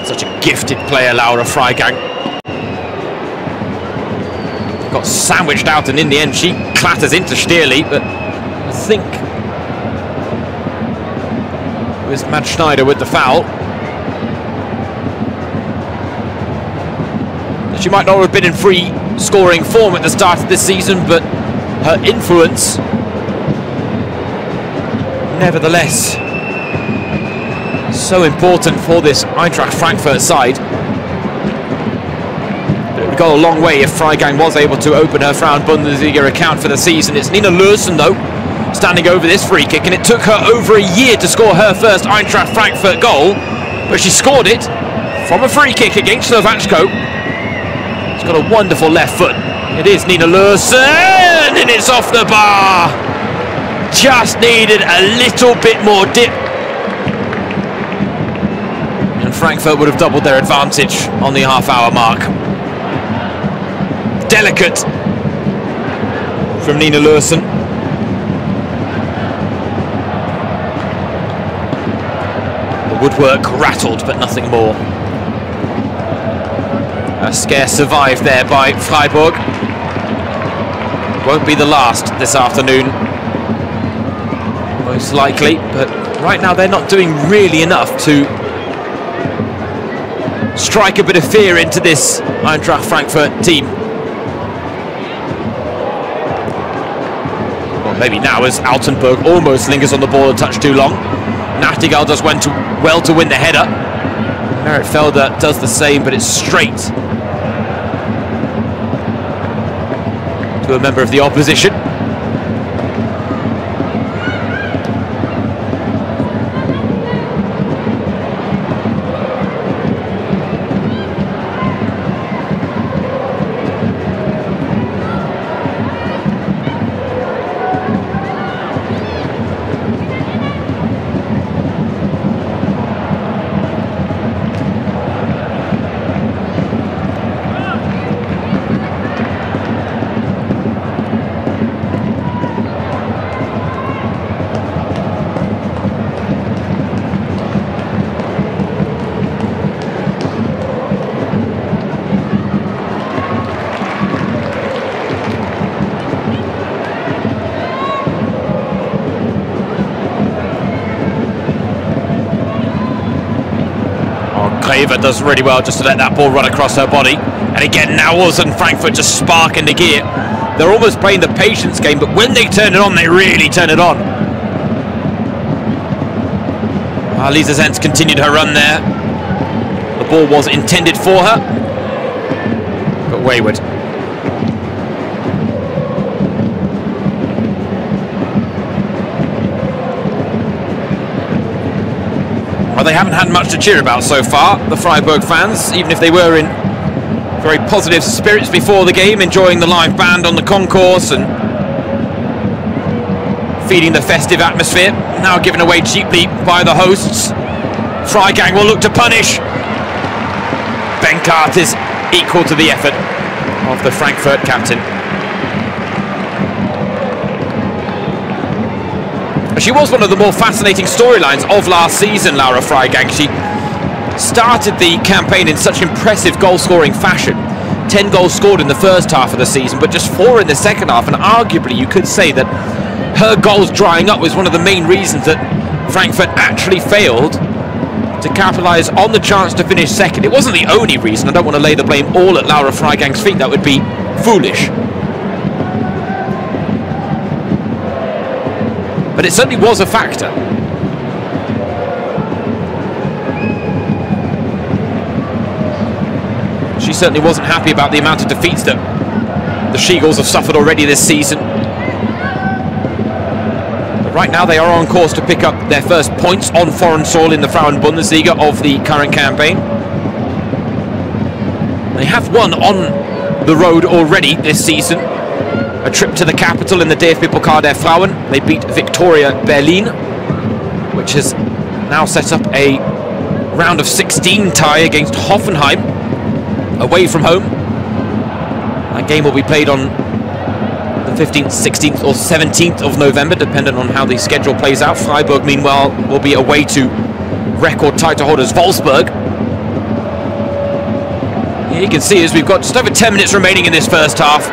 Such a gifted player, Laura Freigang. Got sandwiched out, and in the end she clatters into Stierli, but I think it was Matt Schneider with the foul. She might not have been in free scoring form at the start of this season, but her influence, nevertheless, so important for this Eintracht Frankfurt side. It would go a long way if Freigang was able to open her Frauen-Bundesliga account for the season. It's Nina Lursen, though, standing over this free kick, and it took her over a year to score her first Eintracht Frankfurt goal, but she scored it from a free kick against Slovačko. She's got a wonderful left foot. It is Nina Lursen, and it's off the bar. Just needed a little bit more dip, and Frankfurt would have doubled their advantage on the half-hour mark. Delicate from Nina Lursen. The woodwork rattled, but nothing more. A scare survived there by Freiburg. Won't be the last this afternoon, most likely, but right now they're not doing really enough to strike a bit of fear into this Eintracht Frankfurt team. Well, maybe now, as Altenburg almost lingers on the ball a touch too long. Nachtigall does well to win the header. Meritfelder does the same, but it's straight to a member of the opposition. Eva does really well just to let that ball run across her body. And again, now all of a sudden Frankfurt just spark into gear. They're almost playing the patience game, but when they turn it on, they really turn it on. Lisa Zenz continued her run there. The ball was intended for her, but wayward. Well, they haven't had much to cheer about so far, the Freiburg fans, even if they were in very positive spirits before the game, enjoying the live band on the concourse and feeding the festive atmosphere. Now given away cheaply by the hosts. Freigang will look to punish. Benkart is equal to the effort of the Frankfurt captain. She was one of the more fascinating storylines of last season, Laura Freigang. She started the campaign in such impressive goal-scoring fashion. 10 goals scored in the first half of the season, but just 4 in the second half, and arguably you could say that her goals drying up was one of the main reasons that Frankfurt actually failed to capitalise on the chance to finish second. It wasn't the only reason. I don't want to lay the blame all at Laura Freigang's feet. That would be foolish. But it certainly was a factor. She certainly wasn't happy about the amount of defeats that the She-Gulls have suffered already this season. But right now they are on course to pick up their first points on foreign soil in the Frauen-Bundesliga of the current campaign. They have won on the road already this season. A trip to the capital in the DFB Pokal der Frauen. They beat Victoria Berlin, which has now set up a round of 16 tie against Hoffenheim, away from home. That game will be played on the 15th, 16th or 17th of November, depending on how the schedule plays out. Freiburg, meanwhile, will be away to record title holders Wolfsburg. Yeah, you can see as we've got just over 10 minutes remaining in this first half.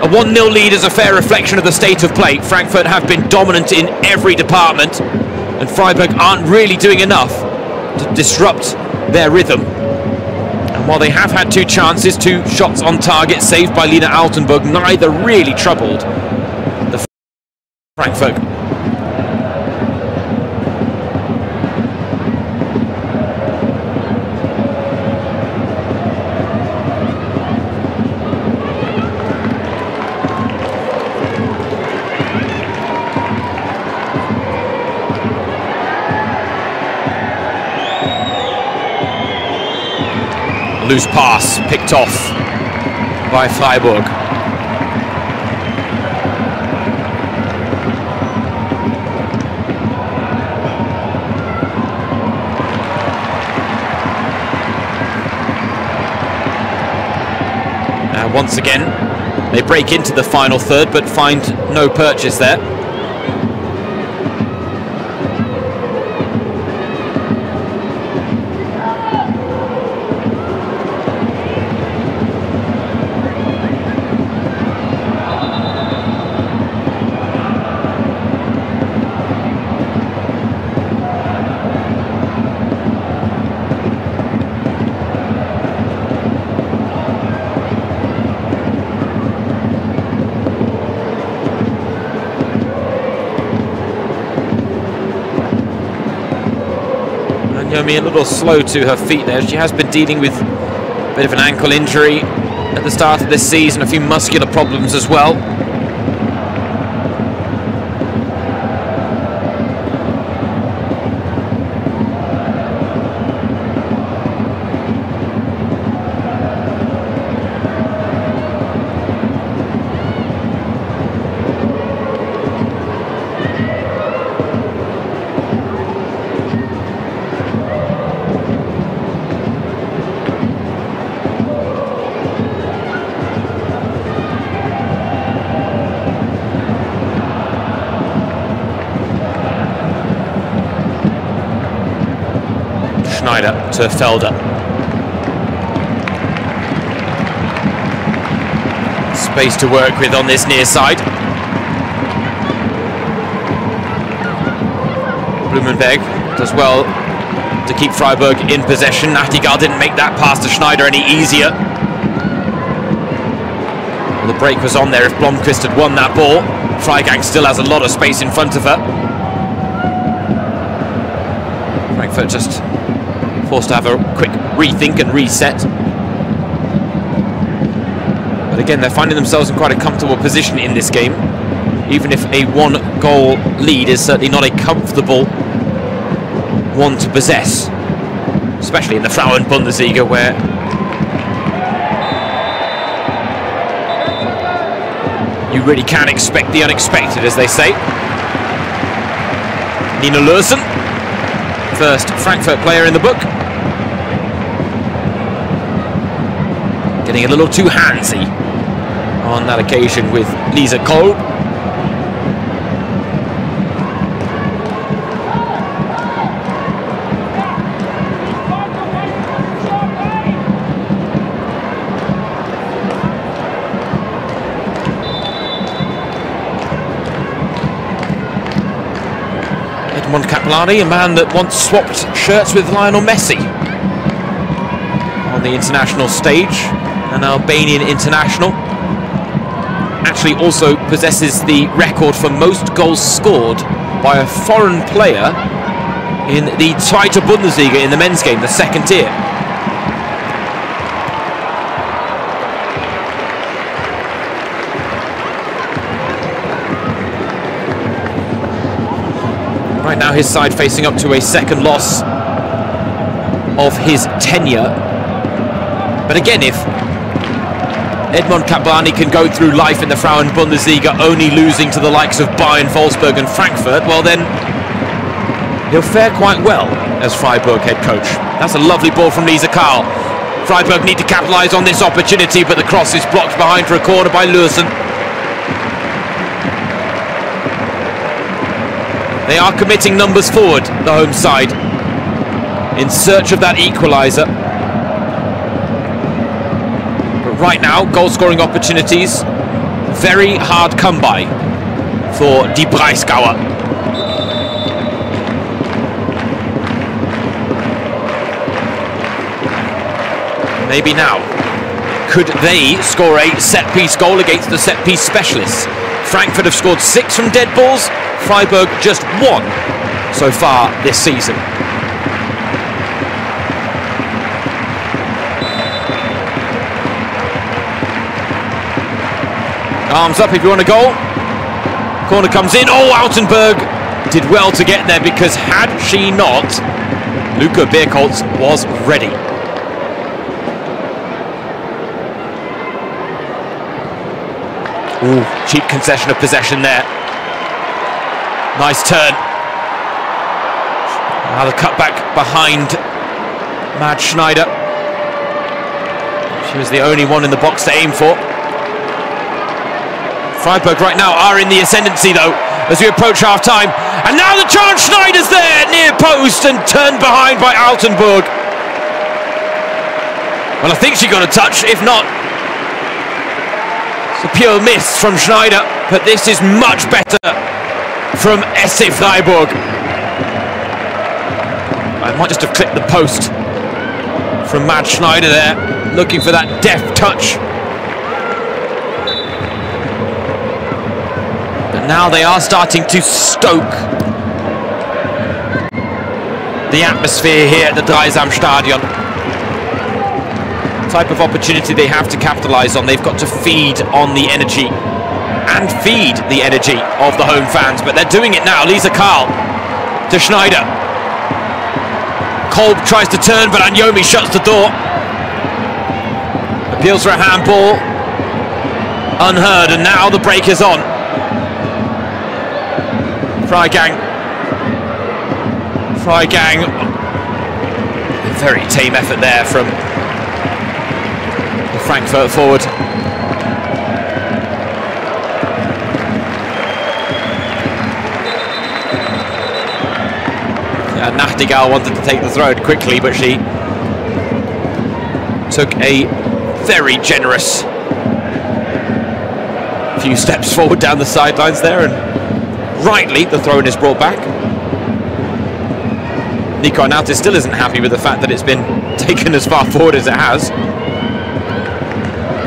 A 1-0 lead is a fair reflection of the state of play. Frankfurt have been dominant in every department, and Freiburg aren't really doing enough to disrupt their rhythm. And while they have had 2 chances, 2 shots on target saved by Lina Altenburg, neither really troubled the Frankfurt. Loose pass picked off by Freiburg. Now once again they break into the final third but find no purchase there. A little slow to her feet there. She has been dealing with a bit of an ankle injury at the start of this season, a few muscular problems as well. To Felder. Space to work with on this near side. Blumenberg does well to keep Freiburg in possession. Nachtigall didn't make that pass to Schneider any easier. The break was on there if Blomqvist had won that ball. Freigang still has a lot of space in front of her. Frankfurt just forced to have a quick rethink and reset. But again, they're finding themselves in quite a comfortable position in this game. Even if a 1-goal lead is certainly not a comfortable one to possess. Especially in the Frauen-Bundesliga, where you really can expect the unexpected, as they say. Nina Lursen, first Frankfurt player in the book. Getting a little too handsy on that occasion with Lisa Kolb. Edmond Kaplani, a man that once swapped shirts with Lionel Messi on the international stage. An Albanian international, actually also possesses the record for most goals scored by a foreign player in the Zweite Bundesliga in the men's game, the second tier. Right now his side facing up to a second loss of his tenure. But again, if Edmond Kaplani can go through life in the Frauen-Bundesliga only losing to the likes of Bayern, Wolfsburg and Frankfurt, well then he'll fare quite well as Freiburg head coach. That's a lovely ball from Lisa Karl. Freiburg need to capitalise on this opportunity, but the cross is blocked behind for a corner by Lursen. They are committing numbers forward, the home side, in search of that equaliser. right now, goal-scoring opportunities, very hard come by for Die Breisgauer. Maybe now. Could they score a set-piece goal against the set-piece specialists? Frankfurt have scored 6 from dead balls, Freiburg just 1 so far this season. Arms up if you want a goal. Corner comes in. Oh, Altenberg did well to get there, because had she not, Luca Birkholz was ready. Ooh, cheap concession of possession there. Nice turn. Now the cutback behind Mad Schneider. She was the only one in the box to aim for. Freiburg right now are in the ascendancy though, as we approach half-time. And now the chance, Schneider's there, near post, and turned behind by Altenberg. Well, I think she got a touch, if not, it's a pure miss from Schneider, but this is much better from SC Freiburg. I might just have clipped the post from Mad Schneider there, looking for that deft touch. But now they are starting to stoke the atmosphere here at the Dreisam Stadion. Type of opportunity they have to capitalise on. They've got to feed on the energy and feed the energy of the home fans, but they're doing it now. Lisa Karl to Schneider. Kolb tries to turn, but Anyomi shuts the door. Appeals for a handball. Unheard, and now the break is on. Freigang. A very tame effort there from the Frankfurt forward. Nachtigall wanted to take the throw quickly, but she took a very generous few steps forward down the sidelines there, and rightly the throw-in is brought back. Nico Arnautis still isn't happy with the fact that it's been taken as far forward as it has.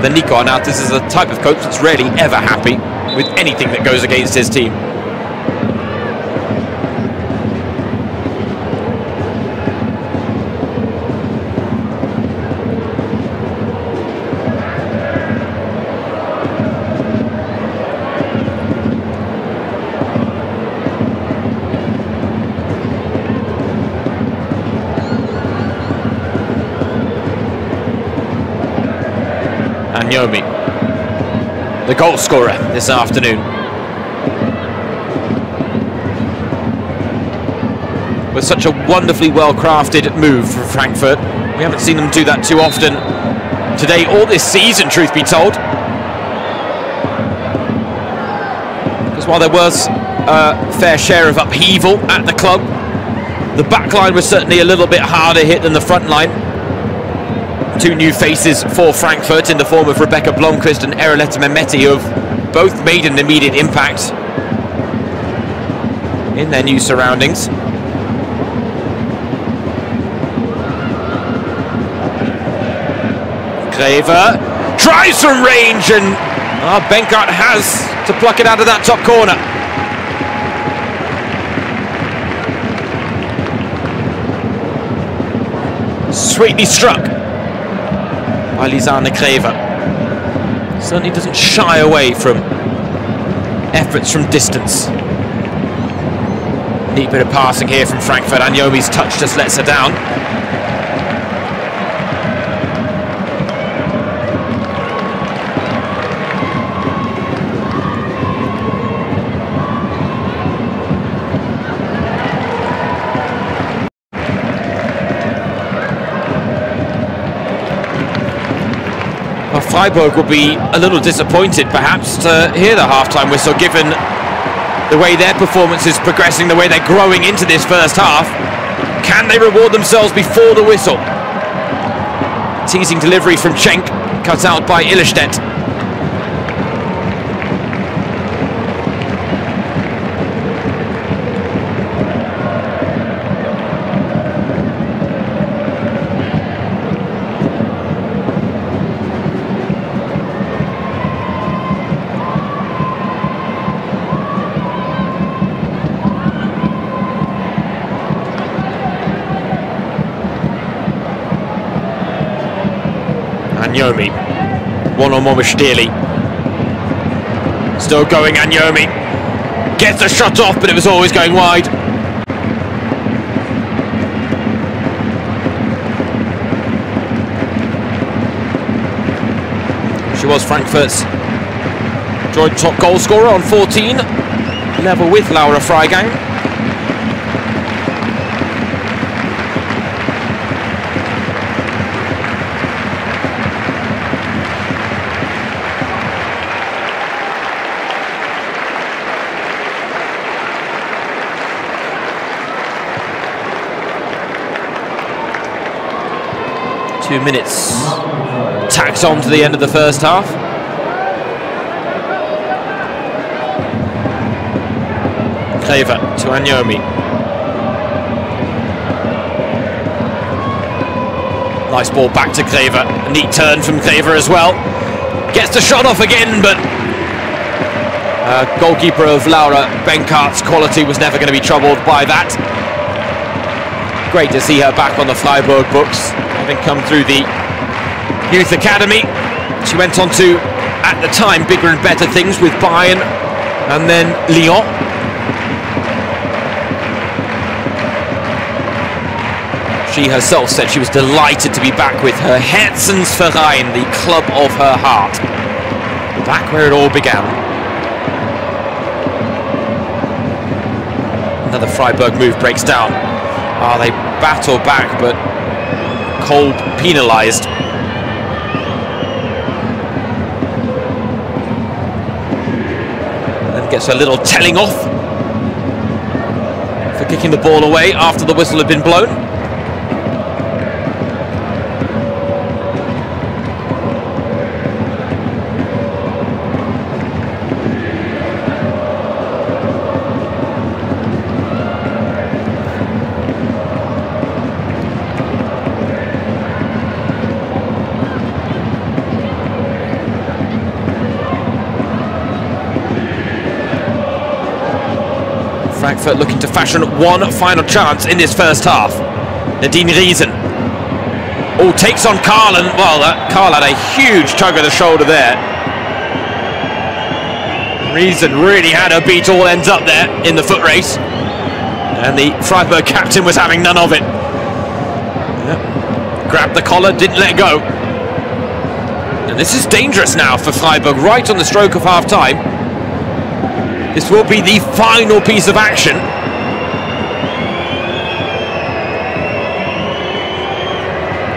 Then Nico Arnautis is the type of coach that's rarely ever happy with anything that goes against his team. Anyomi, the goal scorer this afternoon. With such a wonderfully well-crafted move from Frankfurt. We haven't seen them do that too often today or this season, truth be told. Because while there was a fair share of upheaval at the club, the back line was certainly a little bit harder hit than the front line. Two new faces for Frankfurt in the form of Rebecca Blomqvist and Ereletta Mehmeti, who have both made an immediate impact in their new surroundings. Greve tries from range, and Benkert has to pluck it out of that top corner. Sweetly struck by Lisanne Greve. Certainly doesn't shy away from efforts from distance. Neat bit of passing here from Frankfurt. Anyomi's touch just lets her down. Freiburg will be a little disappointed perhaps to hear the half-time whistle, given the way their performance is progressing, the way they're growing into this first half. Can they reward themselves before the whistle? Teasing delivery from Cenk, cut out by Illerstedt. Anyomi, one-on-one with Stierli. Still going, Anyomi. Gets a shot off, but it was always going wide. She was Frankfurt's joint top goal scorer on 14, level with Laura Freigang. Minutes tacked on to the end of the first half. Klever to Anyomi. Nice ball back to Klever. A neat turn from Klever as well. Gets the shot off again, but goalkeeper of Laura Benkart's quality was never going to be troubled by that. Great to see her back on the Freiburg books, having come through the youth academy. She went on to, at the time, bigger and better things with Bayern and then Lyon. She herself said she was delighted to be back with her Herzensverein, the club of her heart. Back where it all began. Another Freiburg move breaks down. They battle back, but Kolb penalised. And gets a little telling off for kicking the ball away after the whistle had been blown. Frankfurt looking to fashion one final chance in this first half. Nadine Riesen. Oh, takes on Karl, and well, Karl had a huge tug of the shoulder there. Riesen really had her beat all ends up there in the foot race. And the Freiburg captain was having none of it. Yep. Grabbed the collar, didn't let go. And this is dangerous now for Freiburg, right on the stroke of half-time. This will be the final piece of action.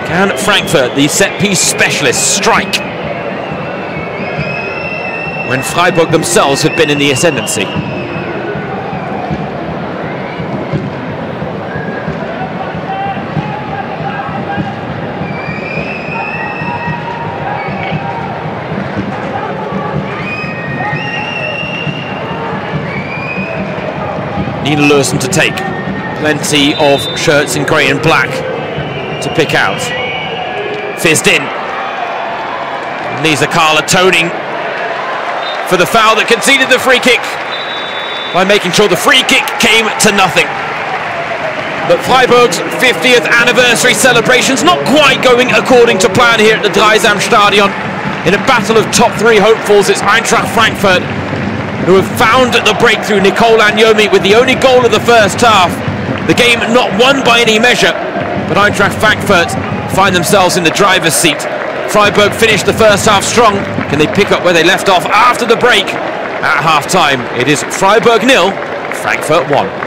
Can Frankfurt, the set-piece specialists, strike when Freiburg themselves have been in the ascendancy? Nina Lursen to take. Plenty of shirts in grey and black to pick out. Fizzed in. Lisa Karl atoning for the foul that conceded the free kick by making sure the free kick came to nothing. But Freiburg's 50th anniversary celebrations not quite going according to plan here at the Dreisamstadion. In a battle of top three hopefuls, it's Eintracht Frankfurt who have found the breakthrough. Nicole Anyomi with the only goal of the first half. The game not won by any measure, but Eintracht Frankfurt find themselves in the driver's seat. Freiburg finished the first half strong. Can they pick up where they left off after the break? At half-time, it is Freiburg 0, Frankfurt 1.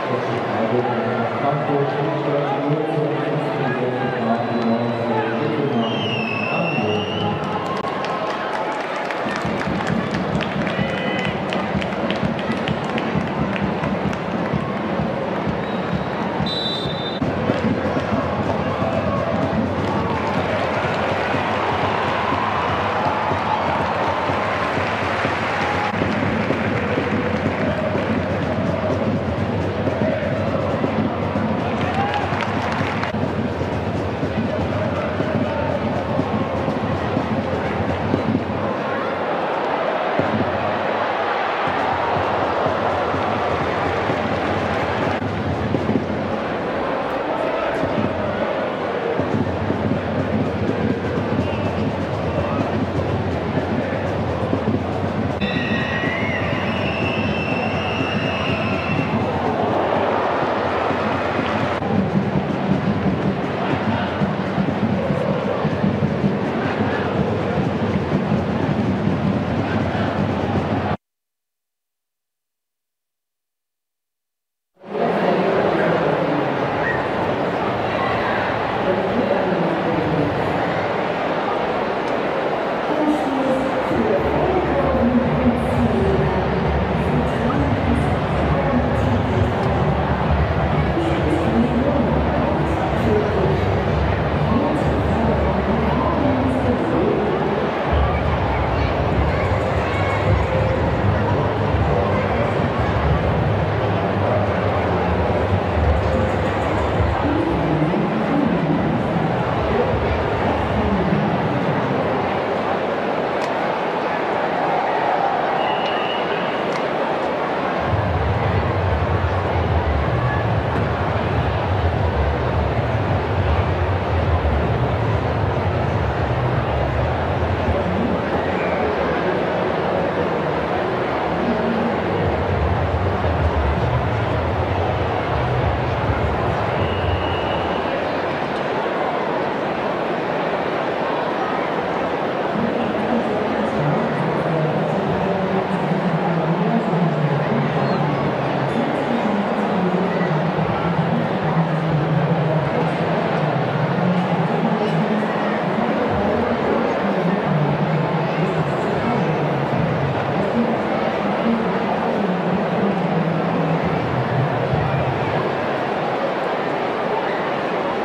Freiburg, Eintracht Frankfurt, Stuttgart 0:1 für die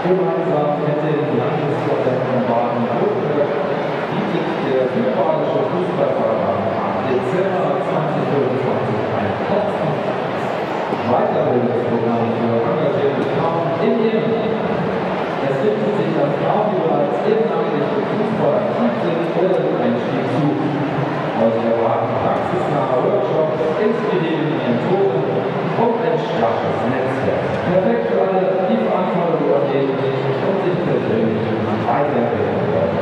Gemeinsam mit den Landesverbänden Baden-Württemberg bietet der Südbadische Fußballverband ab Dezember 2025 ein kostenloses Weiterbildungsprogramm für engagierte Frauen in Ehrenamt. Es richtet sich an Frauen, die bereits ehrenamtlich im Fußball aktiv sind oder den Einstieg suchen. Euch erwarten praxisnahe Workshops, inspirierende Mentoren und ein starkes Netzwerk. Perfekt für alle, die Verantwortung übernehmen und sich persönlich weiterbilden wollen.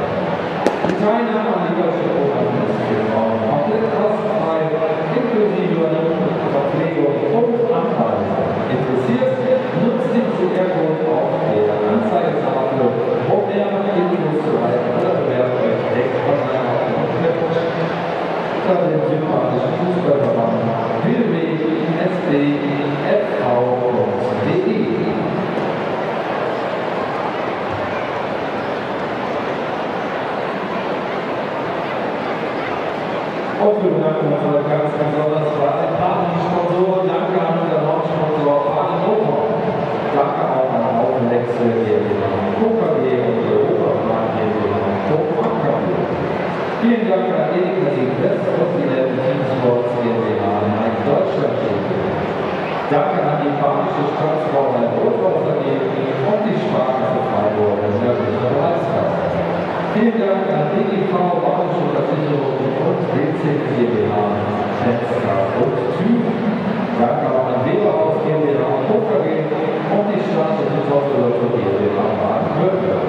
Die Teilnahme an den deutschen Programm ist für Frauen komplett kostenfrei, inklusive Verpflegung und Anreise. Interessiert? Nutzt den QR-Code auf der Anzeigetafel, um mehr Infos zu erhalten oder bewerbt euch direkt online auf der Homepage unter dem Südbadischen Fußballverband www.sdfv.de. Und wir bedanken uns ganz besonders bei allen Partnersponsoren. Danke an unseren Hauptsponsor Baden-Württemberg. Danke auch an Aufenwechsel GmbH, KKG und Europaplan GmbH und KKG. Vielen Dank an Edeka Invest und die Teamsports GmbH in Deutschland. Danke an die Badische Staatsbrauerei Rothaus AG und die Sparkasse Freiburg und nördliche Reichskasse. Vielen Dank an DGV, Badische Versicherung und BC GmbH, Schnetzler und Thüringen. Danke auch an Weberhaus GmbH und KKG und die staatliche Tochter GmbH Baden-Württemberg.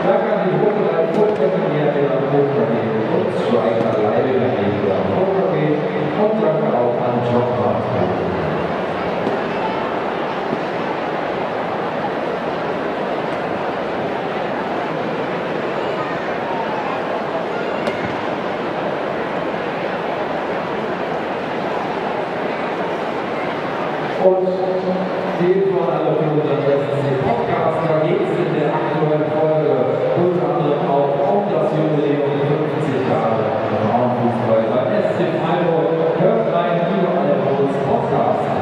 Danke an die Hotelei Fulltreffen GmbH KKG und Striker Leibinger GmbH KKG und danke auch an Jobmaster. geht von alle für unseren Podcast. Da geht es in der aktuellen Folge unter anderem auch um das Jubiläum 50 Jahre Frauenfußball beim SC Freiburg. Hört rein, überall bei uns Podcast.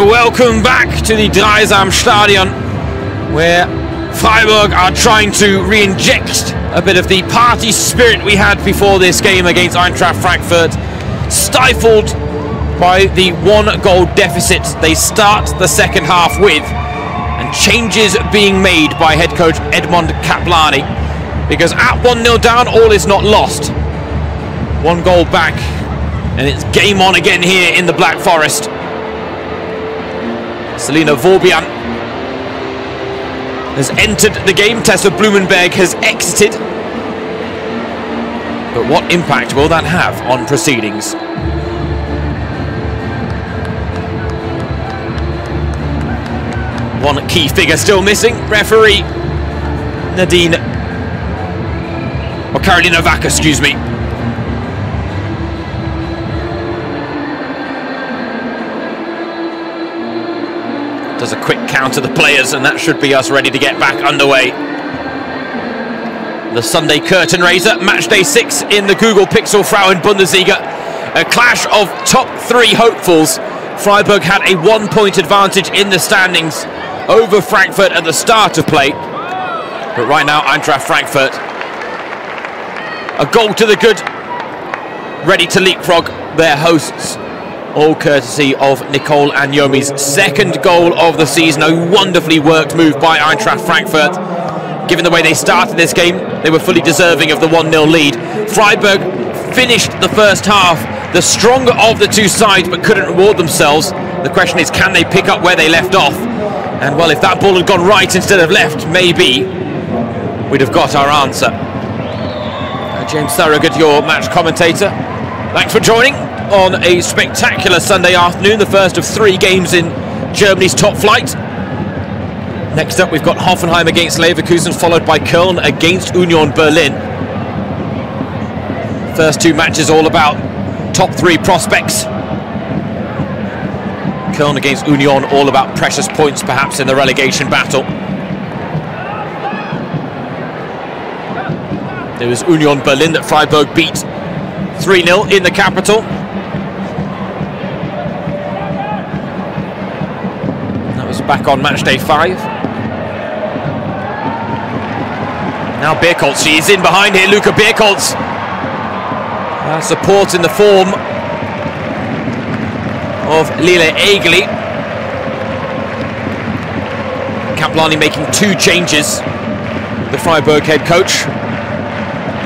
welcome back to the Dreisam Stadion, where Freiburg are trying to re-inject a bit of the party spirit we had before this game against Eintracht Frankfurt, stifled by the 1-goal deficit they start the second half with, and changes being made by head coach Edmond Kaplani, because at 1-0 down, all is not lost. 1 goal back, and it's game on again here in the Black Forest. Selina Vorbian has entered the game. Tessa Blumenberg has exited. But what impact will that have on proceedings? One key figure still missing. Referee Nadine, or Karolina Vaca, excuse me. Does a quick count to the players, and that should be us ready to get back underway. The Sunday curtain raiser, Matchday 6 in the Google Pixel Frauen-Bundesliga. A clash of top 3 hopefuls. Freiburg had a 1-point advantage in the standings over Frankfurt at the start of play. But right now, Eintracht Frankfurt, a goal to the good, ready to leapfrog their hosts. All courtesy of Nicole Anyomi's 2nd goal of the season. A wonderfully worked move by Eintracht Frankfurt. Given the way they started this game, they were fully deserving of the 1-0 lead. Freiburg finished the first half the stronger of the 2 sides, but couldn't reward themselves. The question is, can they pick up where they left off? And well, if that ball had gone right instead of left, maybe we'd have got our answer. James Thorogood, your match commentator. Thanks for joining on a spectacular Sunday afternoon, the first of 3 games in Germany's top flight. Next up, we've got Hoffenheim against Leverkusen, followed by Köln against Union Berlin. First 2 matches all about top 3 prospects. Köln against Union, all about precious points perhaps in the relegation battle. It was Union Berlin that Freiburg beat 3-0 in the capital. That was back on match day 5. Now Birkoltz, she is in behind here, Luca Birkoltz. Support in the form of Lila Egli. Kaplani making 2 changes. The Freiburg head coach.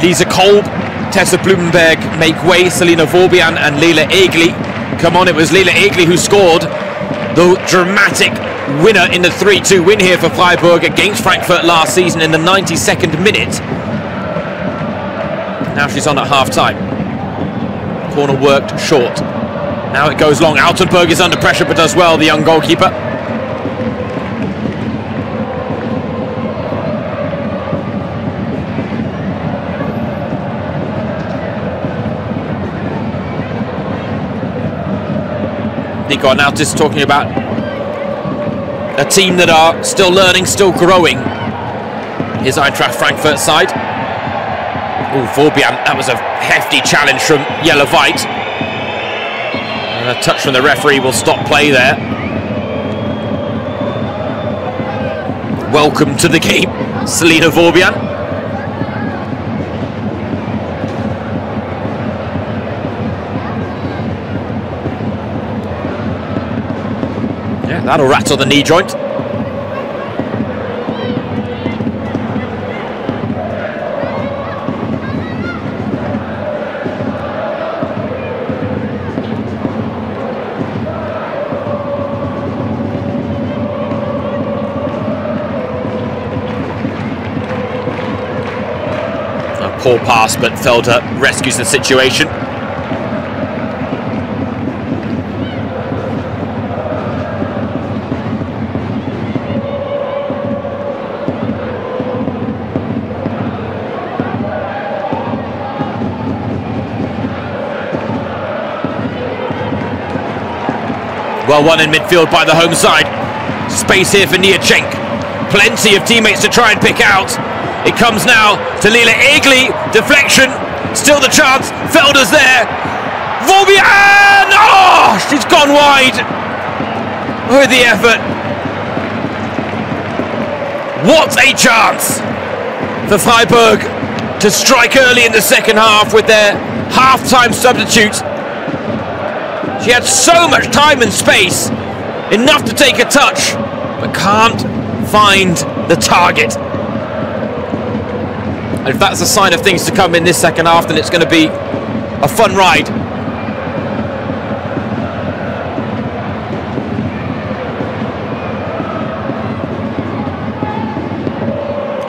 Lisa Kolb, Tessa Blumenberg make way, Selina Vorbian and Lila Egli come on. It was Lila Egli who scored the dramatic winner in the 3-2 win here for Freiburg against Frankfurt last season in the 92nd minute. Now she's on at half-time. Corner worked short. Now it goes long. Altenberg is under pressure but does well, the young goalkeeper. Nico Arnautis talking about a team that are still learning, still growing. His Eintracht Frankfurt side. Oh, Vorbian, that was a hefty challenge from Jelle White. And a touch from the referee will stop play there. Welcome to the game, Selina Vorbian. Yeah, that'll rattle the knee joint. Poor pass, but Felder rescues the situation. Well won in midfield by the home side. Space here for Niachenk. Plenty of teammates to try and pick out. It comes now to Lila Egli, deflection, still the chance, Felder's there, Vorbian! Oh, she's gone wide. with the effort. What a chance for Freiburg to strike early in the second half with their half-time substitute. She had so much time and space, enough to take a touch, but can't find the target. And if that's a sign of things to come in this second half, then it's going to be a fun ride.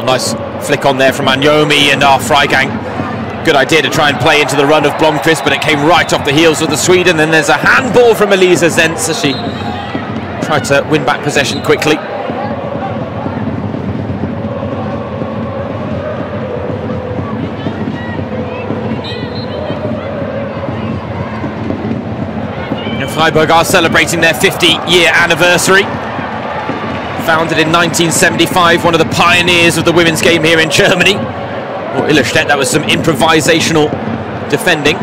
A nice flick on there from Anyomi and our Freigang. Good idea to try and play into the run of Blomqvist, but it came right off the heels of the Swede. And then there's a handball from Elisa Zentz as she tried to win back possession quickly. Freiburg are celebrating their 50-year anniversary. Founded in 1975, one of the pioneers of the women's game here in Germany. Or Illerstedt, that was some improvisational defending.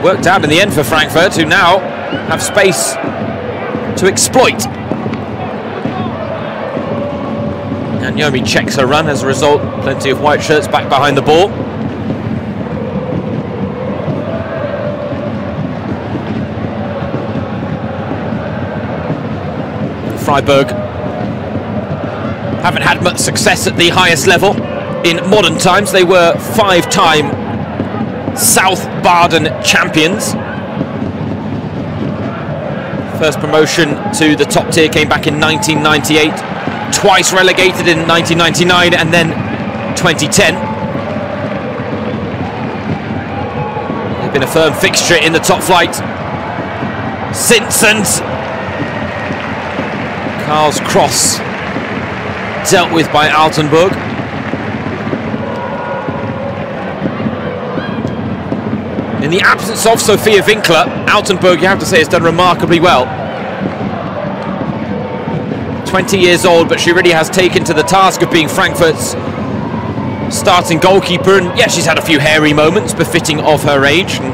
Worked out in the end for Frankfurt, who now have space to exploit. And Yomi checks her run. As a result, plenty of white shirts back behind the ball. Freiburg haven't had much success at the highest level in modern times. They were 5-time South Baden champions. First promotion to the top tier came back in 1998. Twice relegated in 1999 and then 2010. They've been a firm fixture in the top flight since, and Karl's cross dealt with by Altenburg. In the absence of Sophia Winkler, Altenburg, you have to say, has done remarkably well. 20 years old, but she really has taken to the task of being Frankfurt's starting goalkeeper. And yes, she's had a few hairy moments befitting of her age, and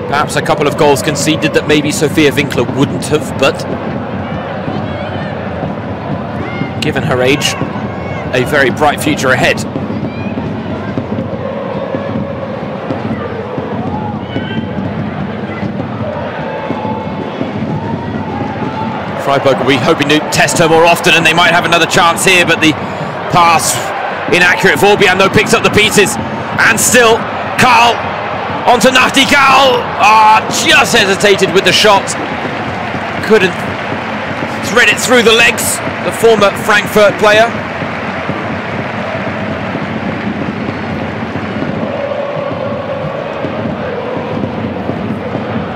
perhaps a couple of goals conceded that maybe Sophia Winkler wouldn't have, but given her age, a very bright future ahead. Freiburg will be hoping to test her more often, and they might have another chance here, but the pass inaccurate. Vorbian though picks up the pieces, and still Karl onto Nachtigall. Just hesitated with the shot, couldn't thread it through the legs, the former Frankfurt player.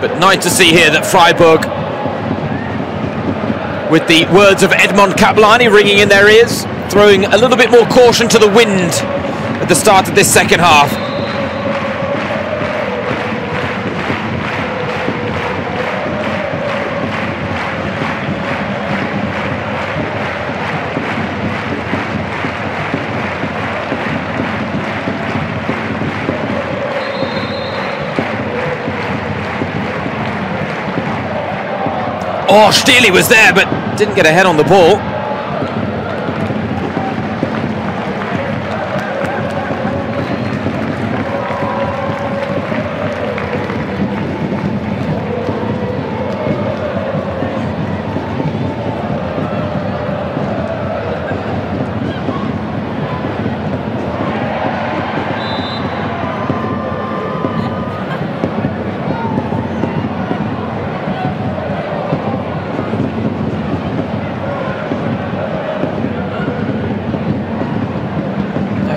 But nice to see here that Freiburg, with the words of Edmond Kaplani ringing in their ears, throwing a little bit more caution to the wind at the start of this second half. Oh, Stierle was there, but didn't get a head on the ball.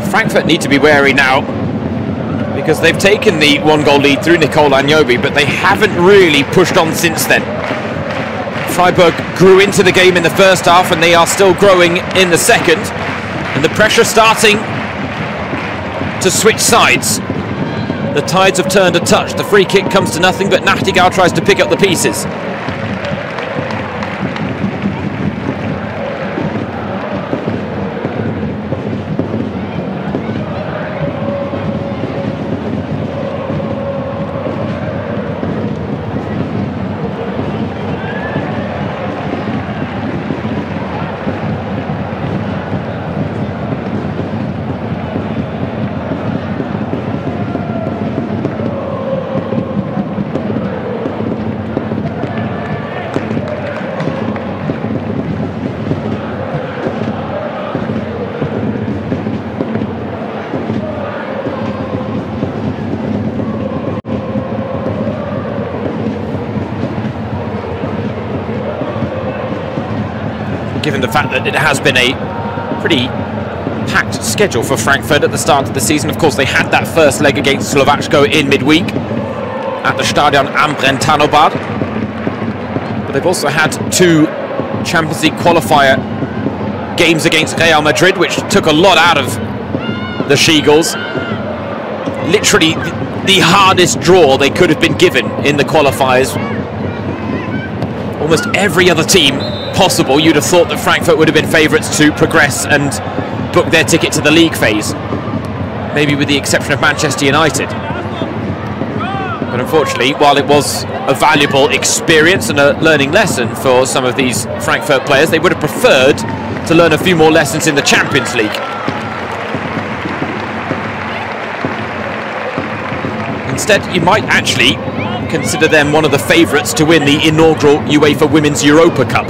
Frankfurt need to be wary now, because they've taken the 1-goal lead through Nicole Anyobi, but they haven't really pushed on since then. Freiburg grew into the game in the first half, and they are still growing in the second, and the pressure starting to switch sides. The tides have turned a touch. The free kick comes to nothing, but Nachtigall tries to pick up the pieces. given the fact that it has been a pretty packed schedule for Frankfurt at the start of the season. Of course, they had that first leg against Slovácko in midweek at the Stadion am Brentanobad. But they've also had 2 Champions League qualifier games against Real Madrid, which took a lot out of the She-Eagles. Literally the hardest draw they could have been given in the qualifiers. Almost every other team possible, you'd have thought that Frankfurt would have been favourites to progress and book their ticket to the league phase. Maybe with the exception of Manchester United. But unfortunately, while it was a valuable experience and a learning lesson for some of these Frankfurt players, they would have preferred to learn a few more lessons in the Champions League. Instead, you might actually consider them one of the favourites to win the inaugural UEFA Women's Europa Cup.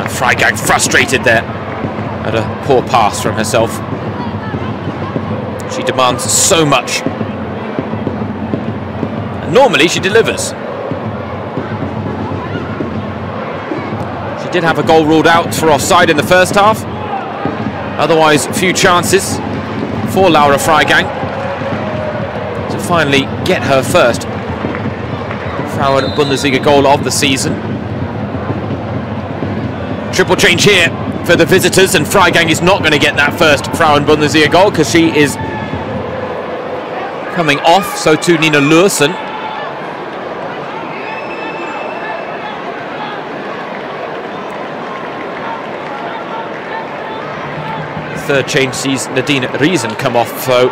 Freigang frustrated there at a poor pass from herself. She demands so much. And normally she delivers. She did have a goal ruled out for offside in the first half. Otherwise, few chances for Laura Freigang to finally get her first Frauen-Bundesliga goal of the season. Triple change here for the visitors, and Freigang is not going to get that first Frauen-Bundesliga goal because she is coming off, so too Nina Lursen. Third change sees Nadine Riesen come off, so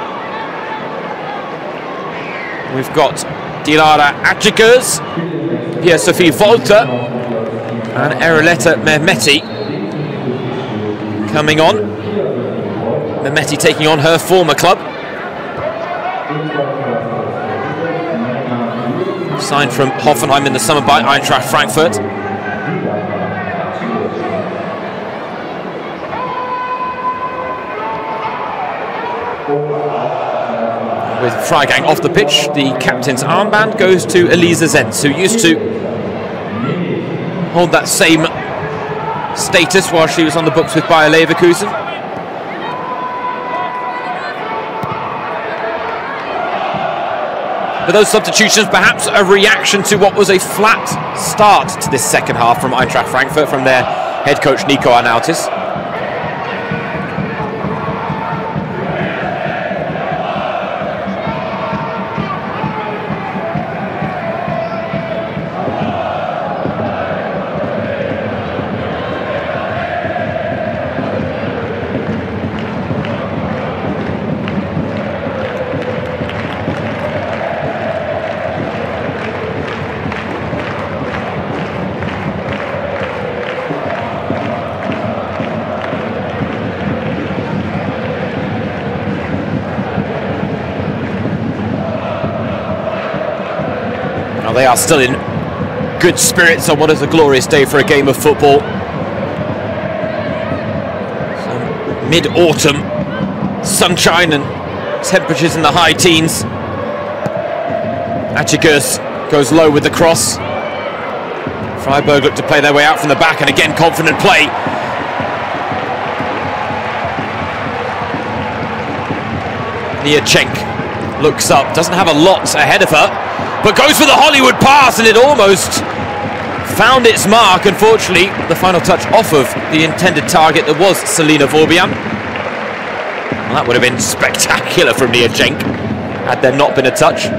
we've got Dilara Atchigers, Pierre-Sophie Volter and Ereletta Mehmeti coming on. Mehmeti taking on her former club. Signed from Hoffenheim in the summer by Eintracht Frankfurt. With Freigang off the pitch, the captain's armband goes to Elisa Zenz, who used to hold that same status while she was on the books with Bayer Leverkusen. But those substitutions perhaps a reaction to what was a flat start to this second half from Eintracht Frankfurt, from their head coach Nico Arnautis. They are still in good spirits on what is a glorious day for a game of football. Mid-autumn sunshine and temperatures in the high teens. Atchigers goes low with the cross. Freiburg look to play their way out from the back, and again confident play. Niachenk looks up, doesn't have a lot ahead of her, but goes for the Hollywood pass, and it almost found its mark. Unfortunately, the final touch off of the intended target that was Selina Vorbian. Well, that would have been spectacular from Niachenk had there not been a touch.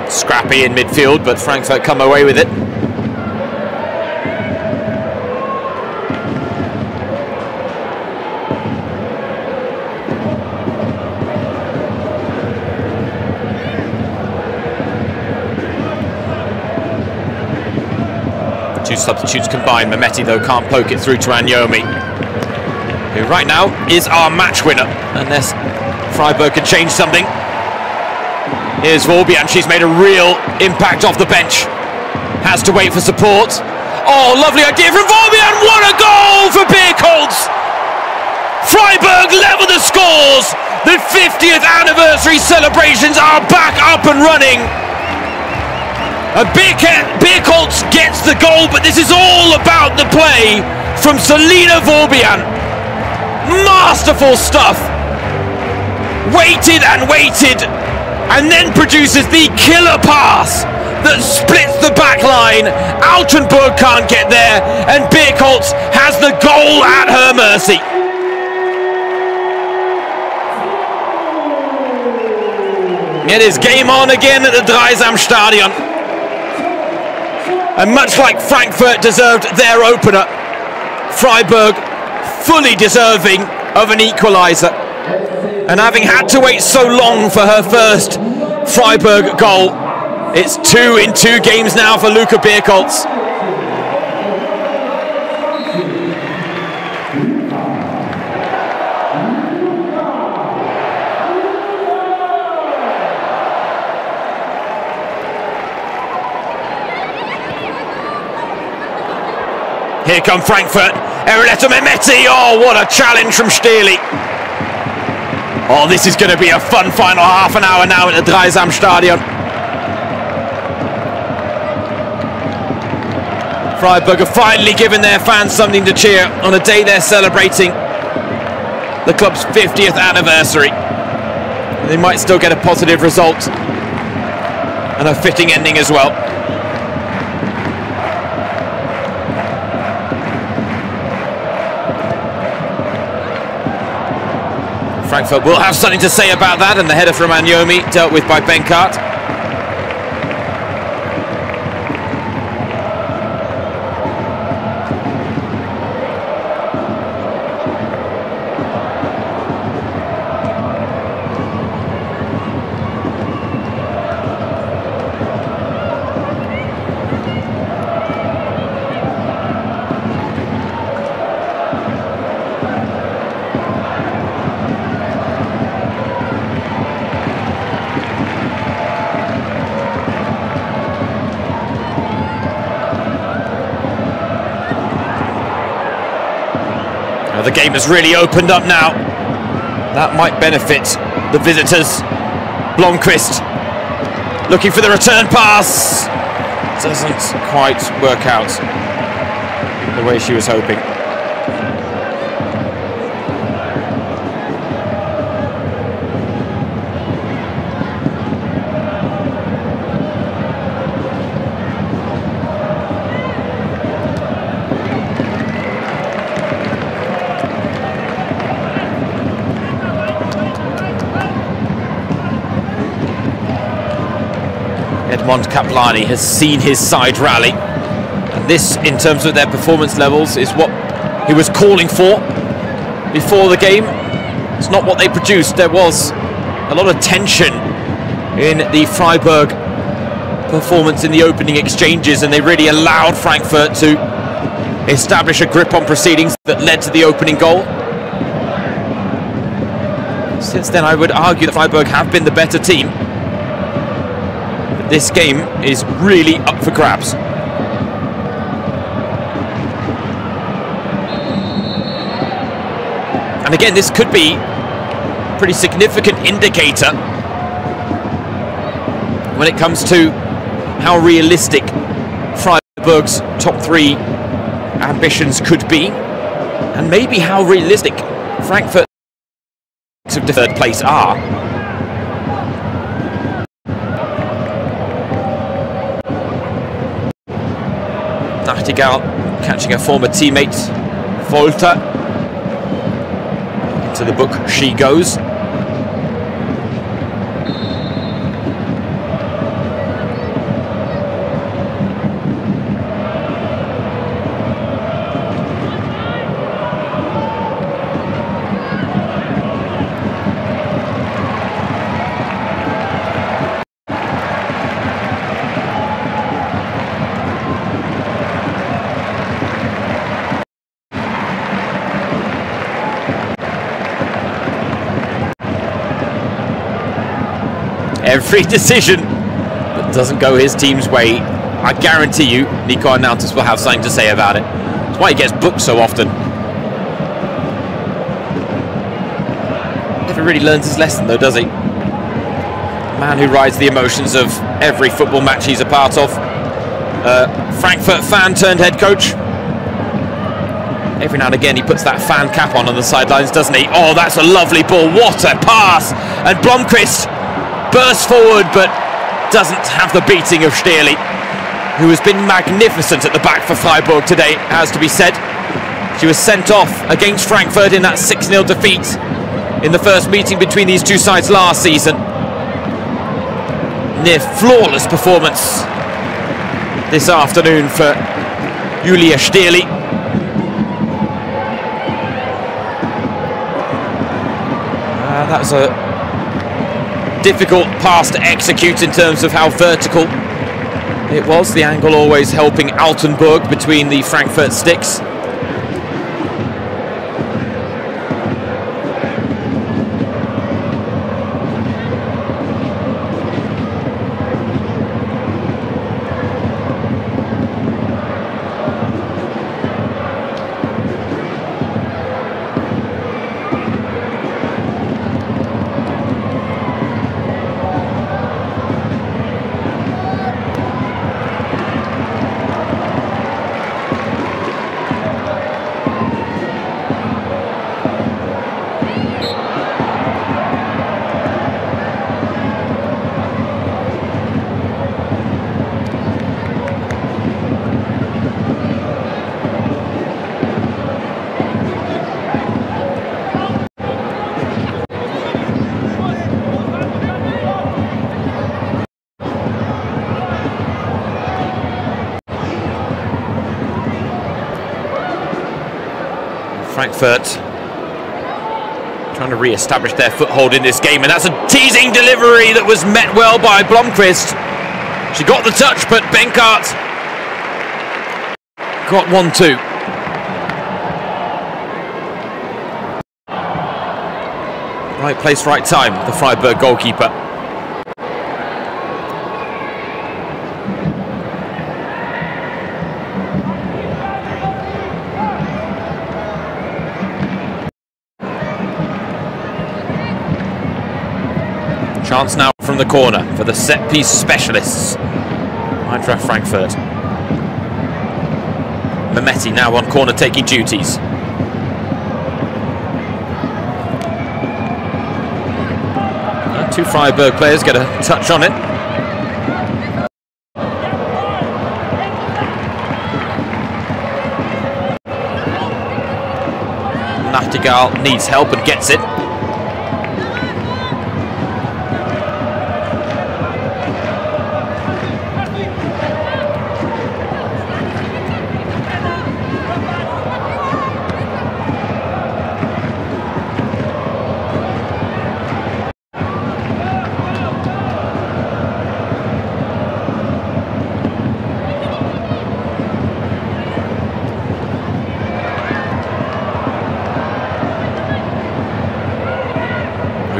Scrappy in midfield, but Frankfurt come away with it. Two substitutes combined. Mehmeti, though, can't poke it through to Anyomi. who right now is our match winner, unless Freiburg can change something. Here's Vorbian, she's made a real impact off the bench. Has to wait for support. Oh, lovely idea from Vorbian, what a goal for Birkholz! Freiburg level the scores! The 50th anniversary celebrations are back up and running. Birkholz gets the goal, but this is all about the play from Selina Vorbian. Masterful stuff. Waited and waited, and then produces the killer pass that splits the back line. Altenburg can't get there, and Birkholz has the goal at her mercy. It is game on again at the Dreisamstadion. And much like Frankfurt deserved their opener, Freiburg fully deserving of an equaliser. And having had to wait so long for her first Freiburg goal, it's 2 in 2 games now for Luca Birkholz. Here come Frankfurt, Ereletta Mehmeti, oh what a challenge from Stierli. Oh, this is going to be a fun final half an hour now at the Dreisamstadion. Freiburg have finally given their fans something to cheer on a day they're celebrating the club's 50th anniversary. They might still get a positive result and a fitting ending as well. Frankfurt will have something to say about that, and the header from Anyomi dealt with by Benkart. The game has really opened up now. That might benefit the visitors. Blomqvist looking for the return pass. Doesn't quite work out the way she was hoping. Edmond Kaplani has seen his side rally, and this, in terms of their performance levels, is what he was calling for before the game. It's not what they produced. There was a lot of tension in the Freiburg performance in the opening exchanges, and they really allowed Frankfurt to establish a grip on proceedings that led to the opening goal. Since then, I would argue that Freiburg have been the better team. This game is really up for grabs. And again, this could be a pretty significant indicator when it comes to how realistic Freiburg's top 3 ambitions could be, and maybe how realistic Frankfurt's third place are. Nachtigall catching her former teammate Volta. Into the book she goes. Every decision that doesn't go his team's way, I guarantee you, Nico Arnautis will have something to say about it. That's why he gets booked so often. Never really learns his lesson though, does he? A man who rides the emotions of every football match he's a part of. Frankfurt fan turned head coach. Every now and again he puts that fan cap on the sidelines, doesn't he? Oh, that's a lovely ball. What a pass! And Blomqvist bursts forward but doesn't have the beating of Stierli, who has been magnificent at the back for Freiburg today, has to be said. She was sent off against Frankfurt in that 6-0 defeat in the first meeting between these two sides last season. Near flawless performance this afternoon for Julia Stierli. That was a difficult pass to execute in terms of how vertical it was. The angle always helping Altenburg between the Frankfurt sticks. Frankfurt trying to re-establish their foothold in this game, and that's a teasing delivery that was met well by Blomqvist. She got the touch, but Benkart got 1-2. Right place, right time, the Freiburg goalkeeper. Chance now from the corner for the set-piece specialists, Eintracht Frankfurt. Mehmeti now on corner taking duties. Two Freiburg players get a touch on it. Nachtigall needs help and gets it.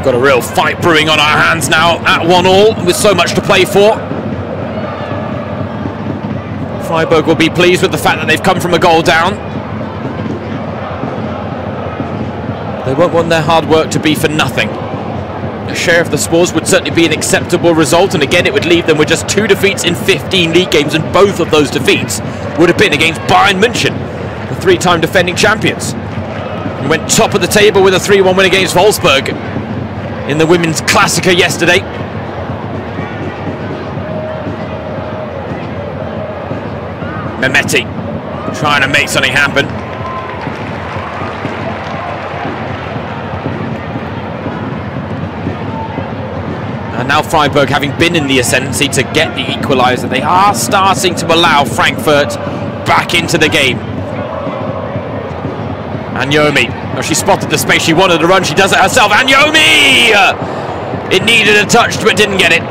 Got a real fight brewing on our hands now at 1-1 with so much to play for. Freiburg will be pleased with the fact that they've come from a goal down. They won't want their hard work to be for nothing. A share of the spoils would certainly be an acceptable result, and again it would leave them with just 2 defeats in 15 league games, and both of those defeats would have been against Bayern München, the 3-time defending champions. And went top of the table with a 3-1 win against Wolfsburg in the Women's Klassiker yesterday. Mehmeti trying to make something happen. And now Freiburg, having been in the ascendancy to get the equaliser, they are starting to allow Frankfurt back into the game. And Yomi, she spotted the space she wanted to run, she does it herself, and Yomi! It needed a touch, but didn't get it.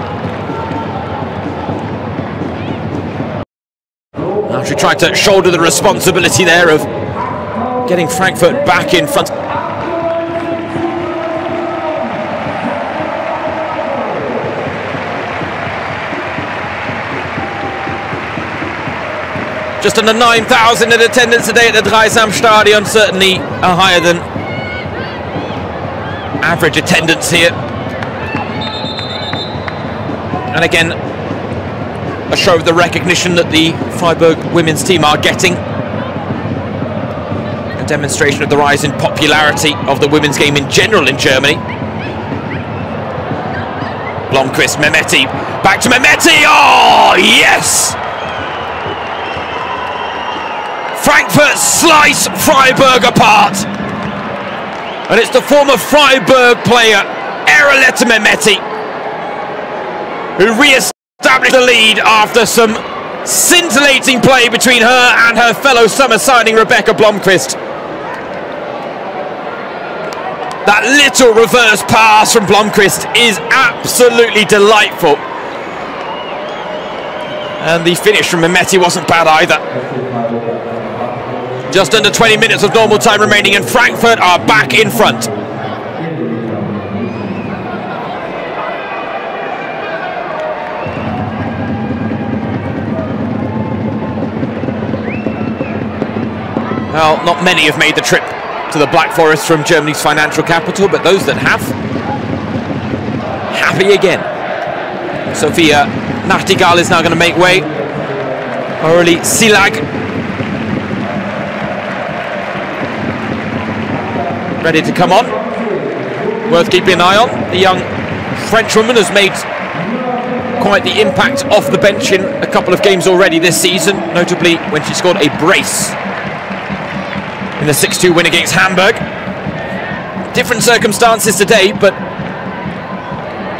Now she tried to shoulder the responsibility there of getting Frankfurt back in front. Just under 9,000 in attendance today at the Dreisamstadion, certainly a higher than average attendance here. And again, a show of the recognition that the Freiburg women's team are getting. A demonstration of the rise in popularity of the women's game in general in Germany. Blomqvist, Mehmeti, back to Mehmeti, oh yes! Frankfurt slice Freiburg apart. And it's the former Freiburg player, Araletta Mehmeti, who re-established the lead after some scintillating play between her and her fellow summer signing Rebecca Blomqvist. That little reverse pass from Blomqvist is absolutely delightful. And the finish from Mehmeti wasn't bad either. Just under 20 minutes of normal time remaining and Frankfurt are back in front. Well, not many have made the trip to the Black Forest from Germany's financial capital, but those that have, happy again. Sophia Nachtigall is now going to make way. Aurélie Silag ready to come on. Worth keeping an eye on. The young Frenchwoman has made quite the impact off the bench in a couple of games already this season, notably when she scored a brace in the 6-2 win against Hamburg. Different circumstances today, but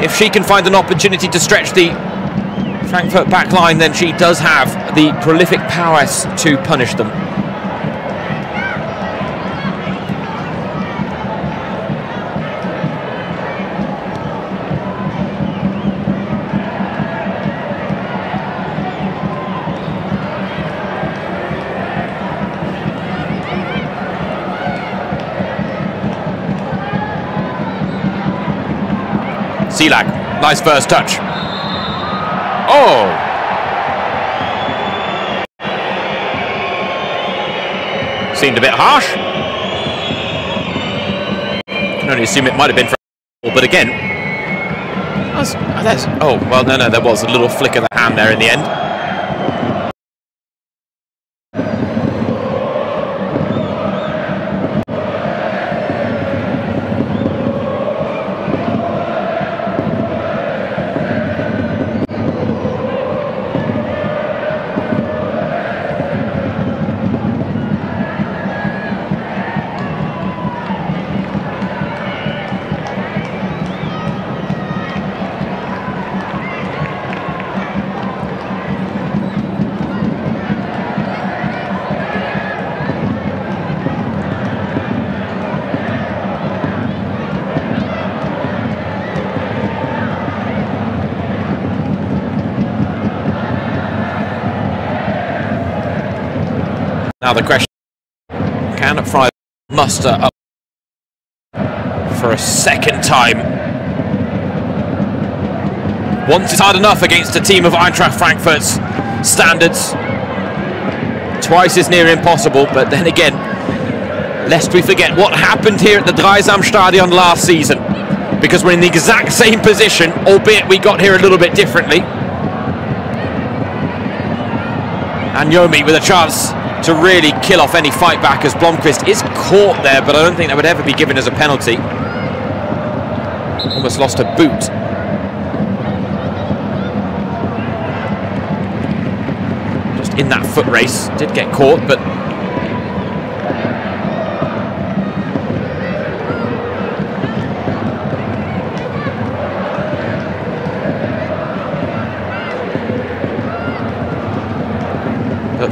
if she can find an opportunity to stretch the Frankfurt back line, then she does have the prolific prowess to punish them. Silag, nice first touch. Oh! Seemed a bit harsh. Can only assume it might have been for, but again, oh, well, no, there was a little flick of the hand there in the end. Now the question, can Freiburg muster up for a second time? Once is hard enough against a team of Eintracht Frankfurt's standards. Twice is near impossible, but then again, lest we forget what happened here at the Dreisamstadion last season, because we're in the exact same position, albeit we got here a little bit differently. And Yomi with a chance to really kill off any fight back as Blomqvist is caught there, but I don't think that would ever be given as a penalty. Almost lost a boot. Just in that foot race, did get caught, but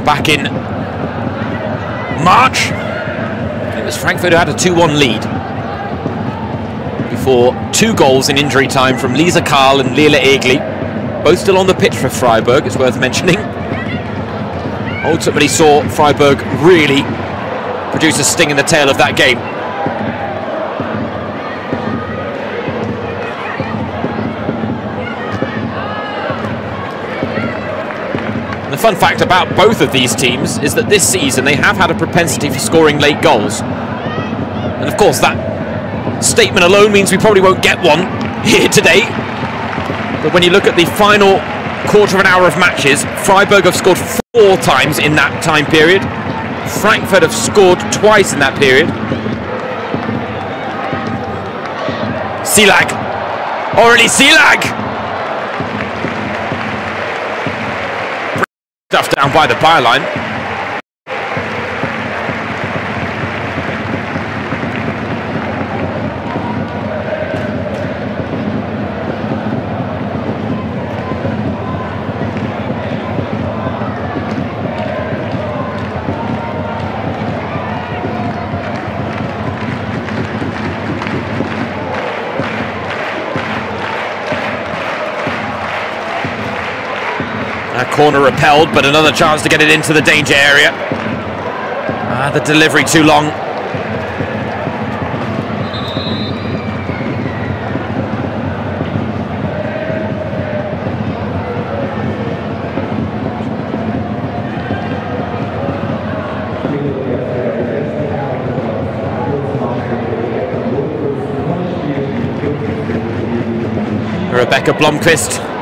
back in March, it was Frankfurt who had a 2-1 lead before 2 goals in injury time from Lisa Karl and Lila Egli, both still on the pitch for Freiburg, it's worth mentioning. Ultimately saw Freiburg really produce a sting in the tail of that game. The fun fact about both of these teams is that this season they have had a propensity for scoring late goals. And of course that statement alone means we probably won't get one here today. But when you look at the final quarter of an hour of matches, Freiburg have scored 4 times in that time period. Frankfurt have scored twice in that period. Silag. Already Silag. Stuff down by the byline. Corner repelled, but another chance to get it into the danger area. The delivery too long. Rebecca Blomqvist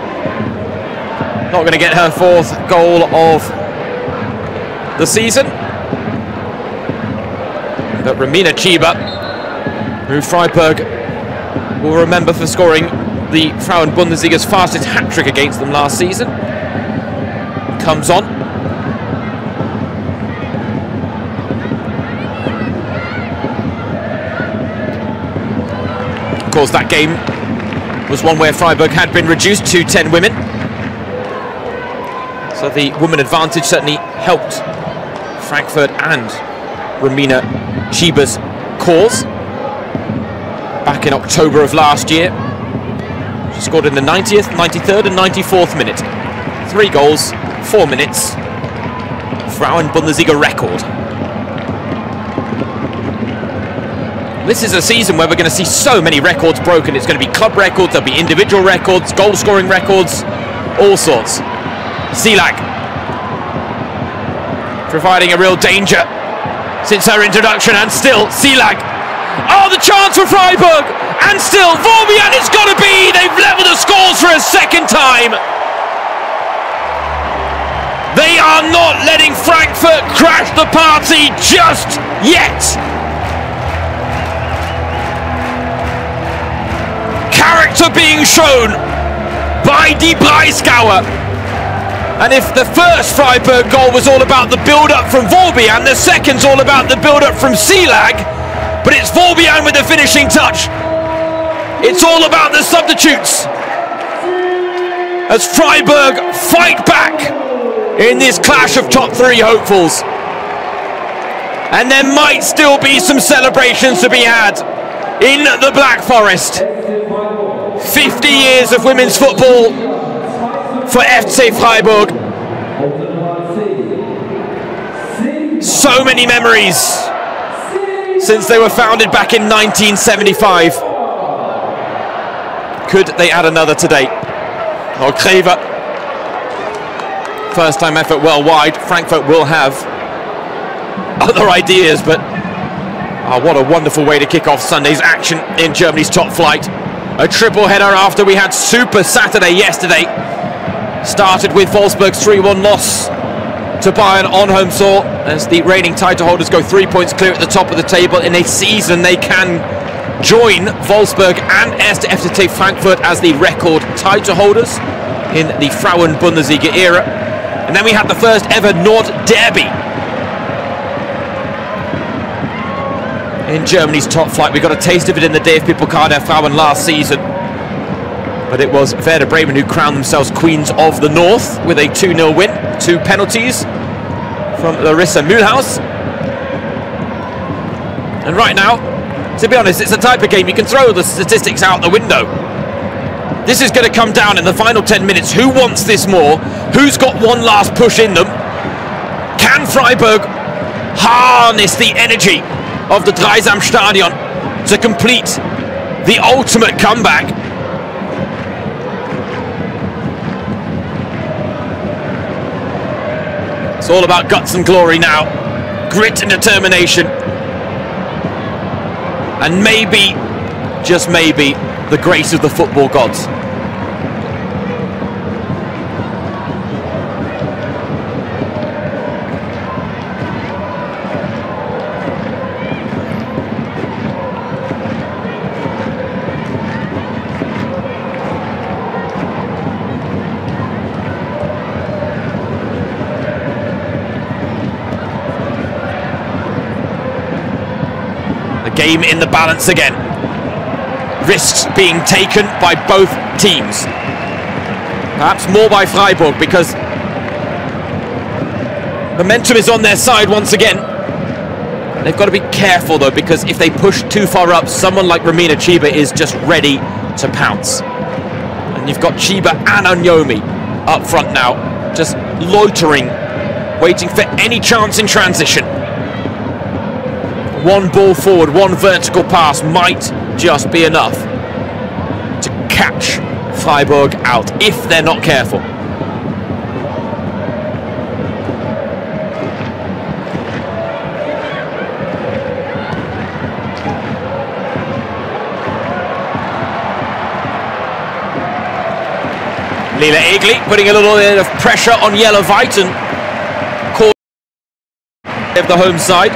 not going to get her 4th goal of the season. But Romina Chiba, who Freiburg will remember for scoring the Frauen-Bundesliga's fastest hat-trick against them last season, comes on. Of course, that game was one where Freiburg had been reduced to 10 women. So the woman advantage certainly helped Frankfurt and Romina Chiba's cause. Back in October of last year, she scored in the 90th, 93rd and 94th minute. 3 goals, 4 minutes. Frauen-Bundesliga record. This is a season where we're going to see so many records broken. It's going to be club records, there'll be individual records, goal-scoring records, all sorts. Silag providing a real danger since her introduction, and still Silag. Oh, the chance for Freiburg, and still Vorbian, it's got to be. They've levelled the scores for a second time. They are not letting Frankfurt crash the party just yet. Character being shown by Die Breisgauer. And if the first Freiburg goal was all about the build-up from Vorbian, the second's all about the build-up from Silag, but it's Vorbian with the finishing touch. It's all about the substitutes as Freiburg fight back in this clash of top 3 hopefuls. And there might still be some celebrations to be had in the Black Forest. 50 years of women's football for FC Freiburg. So many memories since they were founded back in 1975. Could they add another today? Oh, Krever. First time effort well wide. Frankfurt will have other ideas, but what a wonderful way to kick off Sunday's action in Germany's top flight. A triple header after we had Super Saturday yesterday. Started with Wolfsburg's 3-1 loss to Bayern on home soil as the reigning title holders go 3 points clear at the top of the table. In a season they can join Wolfsburg and 1. FC Frankfurt as the record title holders in the Frauen-Bundesliga era. And then we had the first ever Nord Derby in Germany's top flight. We got a taste of it in the DFB Pokal der Frauen last season. But it was Werder Bremen who crowned themselves Queens of the North with a 2-0 win. 2 penalties from Larissa Mühlhaus. And right now, to be honest, it's the type of game you can throw the statistics out the window. This is going to come down in the final 10 minutes. Who wants this more? Who's got one last push in them? Can Freiburg harness the energy of the Dreisamstadion to complete the ultimate comeback? It's all about guts and glory now. Grit and determination. And maybe, just maybe, the grace of the football gods. Game in the balance again. Risks being taken by both teams. Perhaps more by Freiburg because momentum is on their side once again. They've got to be careful though, because if they push too far up, someone like Romina Chiba is just ready to pounce. And you've got Chiba and Anyomi up front now, just loitering, waiting for any chance in transition. One ball forward, one vertical pass might just be enough to catch Freiburg out if they're not careful. Lila Egli putting a little bit of pressure on Yellow Viton. Corner of the home side.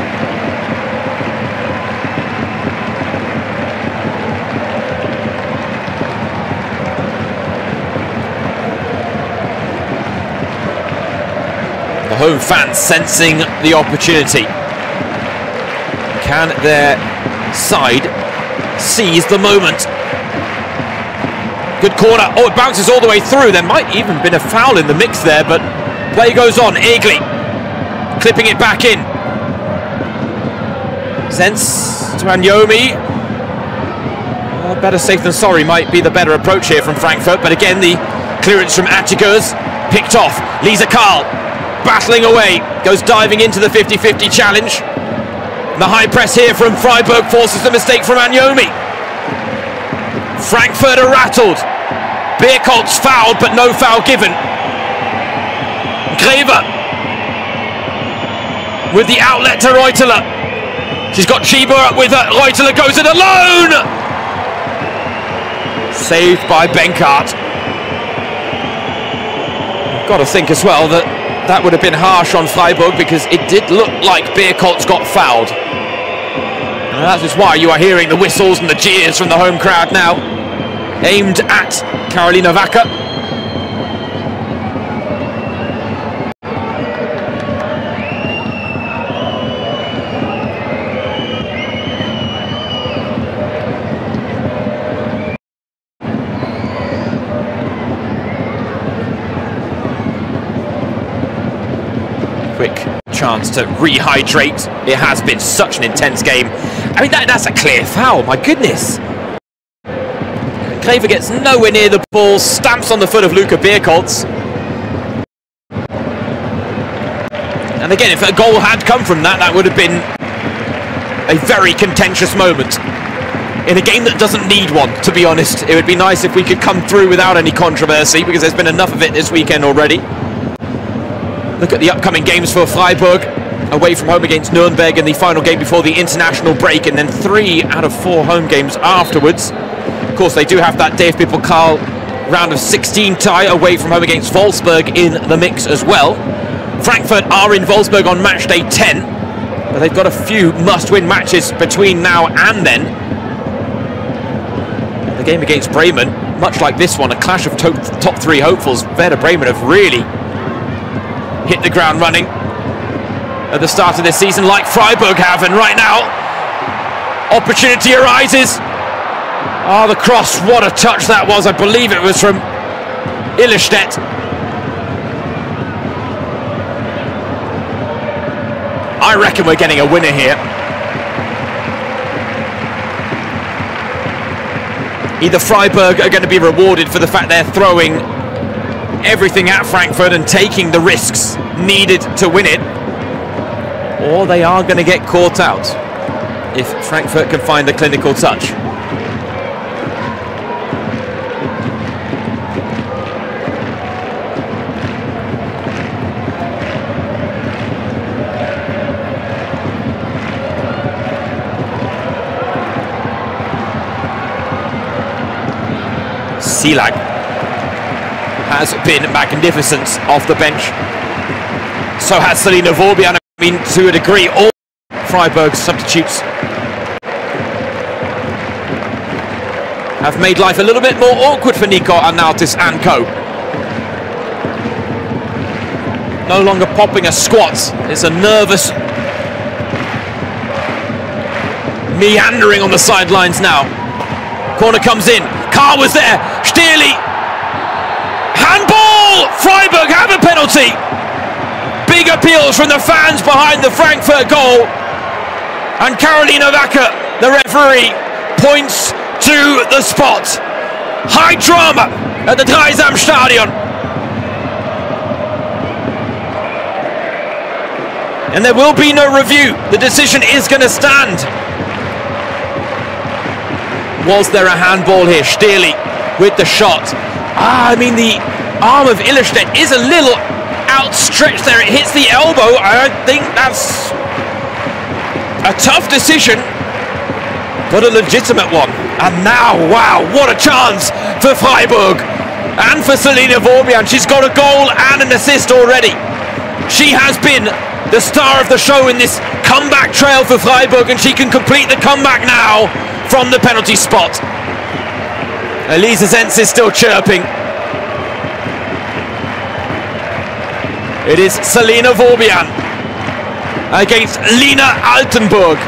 The home fans sensing the opportunity. Can their side seize the moment? Good corner. Oh, it bounces all the way through. There might even been a foul in the mix there, but play goes on. Egli clipping it back in. Sense to Anyomi. Better safe than sorry might be the better approach here from Frankfurt, but again the clearance from Attigers picked off. Lisa Karl battling away, goes diving into the 50-50 challenge. The high press here from Freiburg forces the mistake from Anyomi. Frankfurt are rattled. Bierkoltz fouled, but no foul given. Greve with the outlet to Reuteler. She's got Chiba up with her. Reuteler goes it alone. Saved by Benkart. Got to think as well that would have been harsh on Freiburg because it did look like Bierkoltz got fouled. And that is why you are hearing the whistles and the jeers from the home crowd now, aimed at Karolina Wacker. Quick chance to rehydrate. It has been such an intense game. I mean, that's a clear foul, my goodness. Greve gets nowhere near the ball, stamps on the foot of Luca Bierkoltz. And again, if a goal had come from that, that would have been a very contentious moment. In a game that doesn't need one, to be honest. It would be nice if we could come through without any controversy, because there's been enough of it this weekend already. Look at the upcoming games for Freiburg. Away from home against Nuremberg in the final game before the international break, and then 3 out of 4 home games afterwards. Of course, they do have that DFB Pokal round of 16 tie away from home against Wolfsburg in the mix as well. Frankfurt are in Wolfsburg on match day 10, but they've got a few must-win matches between now and then. The game against Bremen, much like this one, a clash of top 3 hopefuls. Werder Bremen have really hit the ground running at the start of this season, like Freiburg have, and right now opportunity arises. Oh, the cross, what a touch that was. I believe it was from Illerstedt. I reckon we're getting a winner here. Either Freiburg are going to be rewarded for the fact they're throwing everything at Frankfurt and taking the risks needed to win it, or they are going to get caught out if Frankfurt can find the clinical touch. Silag has been magnificent off the bench. So has Selina Vorbian. I mean, to a degree, all Freiburg's substitutes have made life a little bit more awkward for Nico Arnautis and co. No longer popping a squat. It's a nervous meandering on the sidelines now. Corner comes in. Carr was there. Stierli. Handball! Freiburg have a penalty. Big appeals from the fans behind the Frankfurt goal. And Carolina Wacker, the referee, points to the spot. High drama at the Dreisamstadion. And there will be no review. The decision is going to stand. Was there a handball here? Stierli with the shot. I mean, the arm of Illerstedt is a little outstretched there. It hits the elbow. I think that's a tough decision, but a legitimate one. And now, wow, what a chance for Freiburg and for Selina Vorbian. She's got a goal and an assist already. She has been the star of the show in this comeback trail for Freiburg, and she can complete the comeback now from the penalty spot. Elisa Zenz is still chirping. It is Selina Vorbian against Lina Altenburg.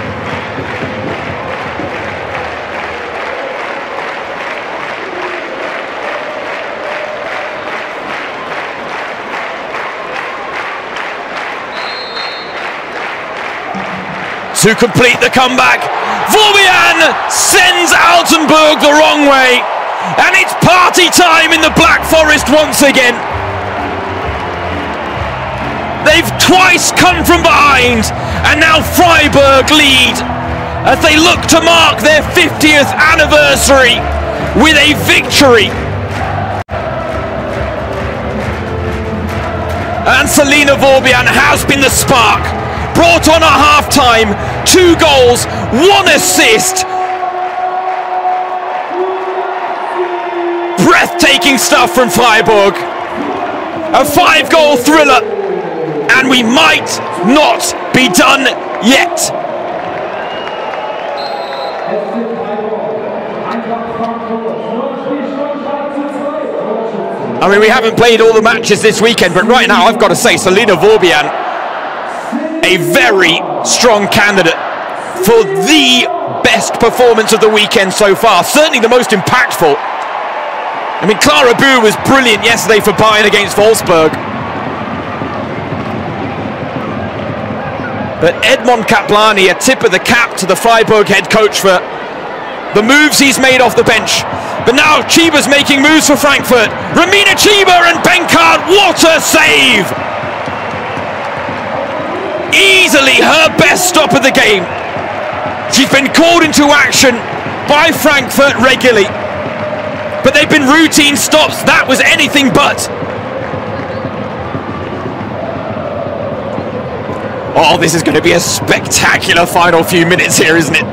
To complete the comeback, Vorbian sends Altenburg the wrong way, and it's party time in the Black Forest once again. They've twice come from behind, and now Freiburg lead as they look to mark their 50th anniversary with a victory. And Selina Vorbian has been the spark. Brought on at half-time, 2 goals, 1 assist. Breathtaking stuff from Freiburg. A 5-goal thriller, and we might not be done yet. I mean, we haven't played all the matches this weekend, but right now I've got to say Selina Vorbian, a very strong candidate for the best performance of the weekend so far. Certainly the most impactful. I mean, Clara Boo was brilliant yesterday for Bayern against Wolfsburg. But Edmond Kaplani, a tip of the cap to the Freiburg head coach for the moves he's made off the bench. But now Chiba's making moves for Frankfurt. Romina Chiba and Benkart, what a save! Easily her best stop of the game. She's been called into action by Frankfurt regularly, but they've been routine stops. That was anything but. Oh, this is going to be a spectacular final few minutes here, isn't it?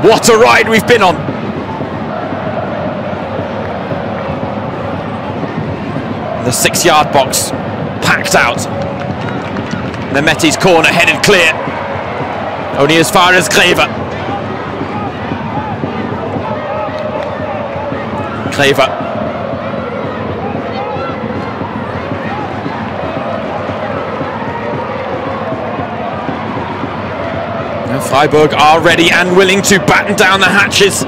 What a ride we've been on. The 6-yard box packed out. Nemeti's corner headed clear. Only as far as Greve. Greve. And Freiburg are ready and willing to batten down the hatches.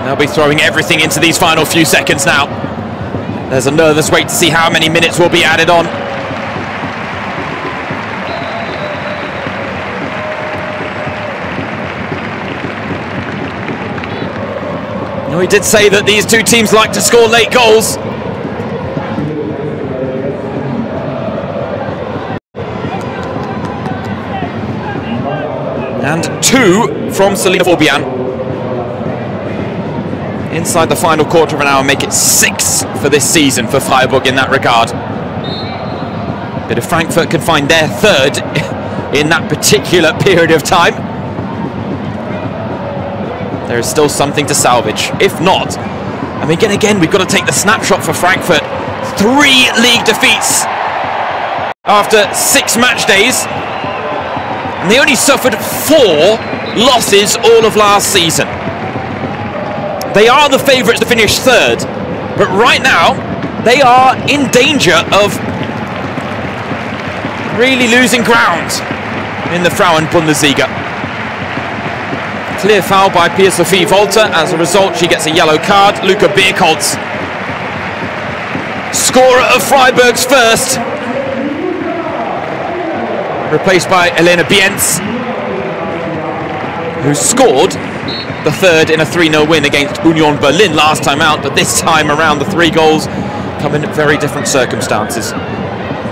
They'll be throwing everything into these final few seconds now. There's a nervous wait to see how many minutes will be added on. No, he did say that these two teams like to score late goals. And 2 from Selina Vorbian. Inside the final quarter of an hour, make it 6 for this season for Freiburg in that regard. But if Frankfurt can find their 3rd in that particular period of time. There is still something to salvage. If not, I mean, again, we've got to take the snapshot for Frankfurt. 3 league defeats after 6 match days, and they only suffered 4 losses all of last season. They are the favourites to finish 3rd, but right now they are in danger of really losing ground in the Frauen-Bundesliga. Clear foul by Pia-Sophie Volter. As a result, she gets a yellow card. Luca Birkholz, scorer of Freiburg's first, replaced by Elena Bienz, who scored the 3rd in a 3-0 win against Union Berlin last time out, but this time around the 3 goals come in very different circumstances.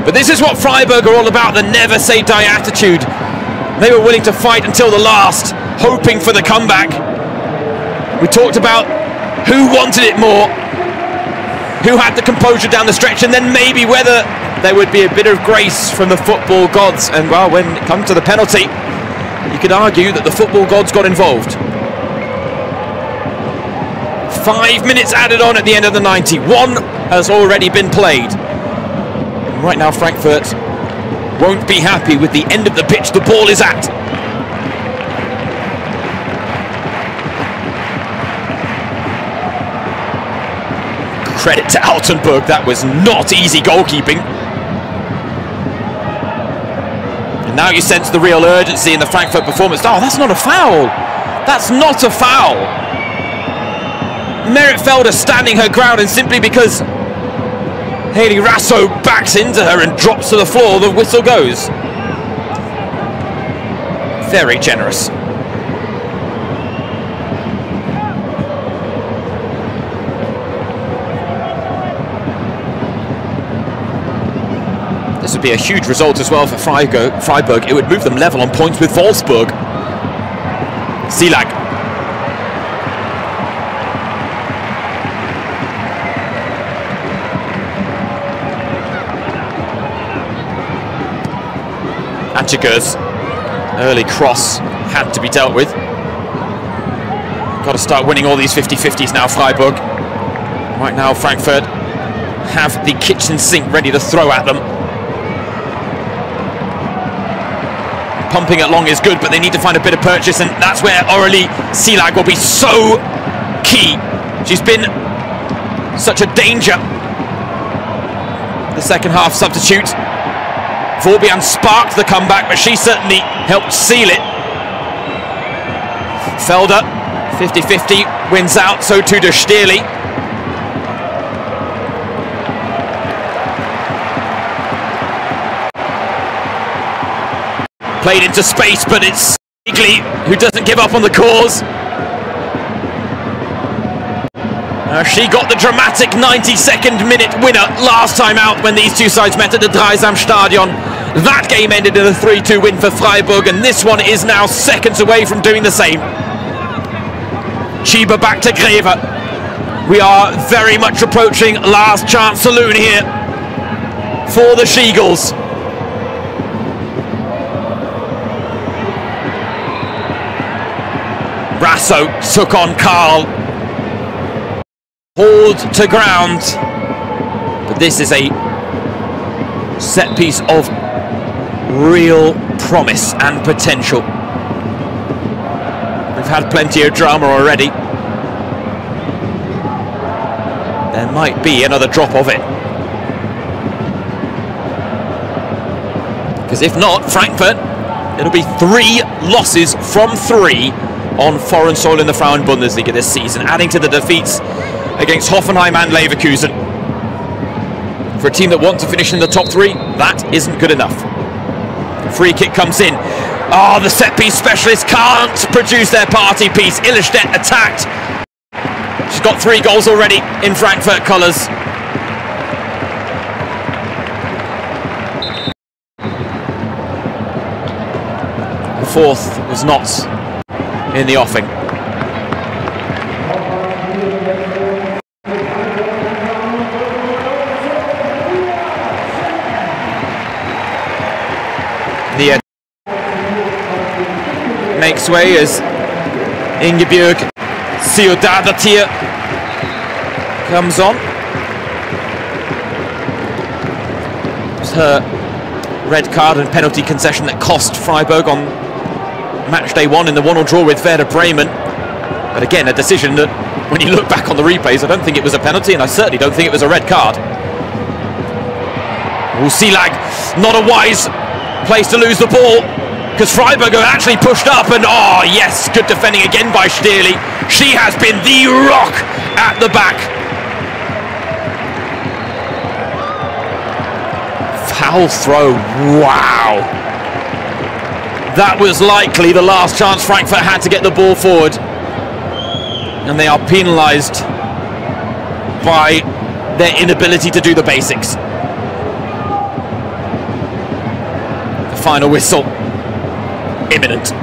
But this is what Freiburg are all about, the never say die attitude. They were willing to fight until the last, hoping for the comeback. We talked about who wanted it more, who had the composure down the stretch, and then maybe whether there would be a bit of grace from the football gods. And well, when it comes to the penalty, you could argue that the football gods got involved. 5 minutes added on at the end of the 90. 1 has already been played. And right now Frankfurt won't be happy with the end of the pitch the ball is at. Credit to Altenburg, that was not easy goalkeeping. And now you sense the real urgency in the Frankfurt performance. Oh, that's not a foul. That's not a foul. Meritfelder standing her ground, and simply because Haley Rasso backs into her and drops to the floor, the whistle goes. Very generous. This would be a huge result as well for Freiburg. It would move them level on points with Wolfsburg. Silag. Antigers. Early cross had to be dealt with. Got to start winning all these 50-50s now, Freiburg. Right now, Frankfurt have the kitchen sink ready to throw at them. Pumping it long is good, but they need to find a bit of purchase, and that's where Aurélie Silag will be so key. She's been such a danger. The second half substitute. Vorbian sparked the comeback, but she certainly helped seal it. Felder, 50-50, wins out, so too does Stierli. Played into space, but it's Igli who doesn't give up on the cause. She got the dramatic 92nd minute winner last time out when these two sides met at the Dreisamstadion. That game ended in a 3-2 win for Freiburg, and this one is now seconds away from doing the same. Chiba back to Greve. We are very much approaching last chance saloon here for the She-Eagles. Rasso took on Karl. Hauled to ground. But this is a set piece of real promise and potential. We've had plenty of drama already. There might be another drop of it. Because if not, Frankfurt, it'll be 3 losses from 3 on foreign soil in the Frauen-Bundesliga this season, adding to the defeats against Hoffenheim and Leverkusen. For a team that wants to finish in the top 3, that isn't good enough. Free kick comes in. Oh, the set-piece specialist can't produce their party piece. Illerstedt attacked. She's got 3 goals already in Frankfurt colours. The 4th was not in the offing. The makes way as Ingeborg Ciudadatir comes on. It was her red card and penalty concession that cost Freiburg on Matchday 1 in the 1-1 draw with Werder Bremen. But again, a decision that, when you look back on the replays, I don't think it was a penalty, and I certainly don't think it was a red card. Silag, not a wise place to lose the ball, because Freiburg have actually pushed up, and oh yes, good defending again by Stierli. She has been the rock at the back. Foul throw, wow. That was likely the last chance Frankfurt had to get the ball forward. And they are penalised by their inability to do the basics. The final whistle, imminent.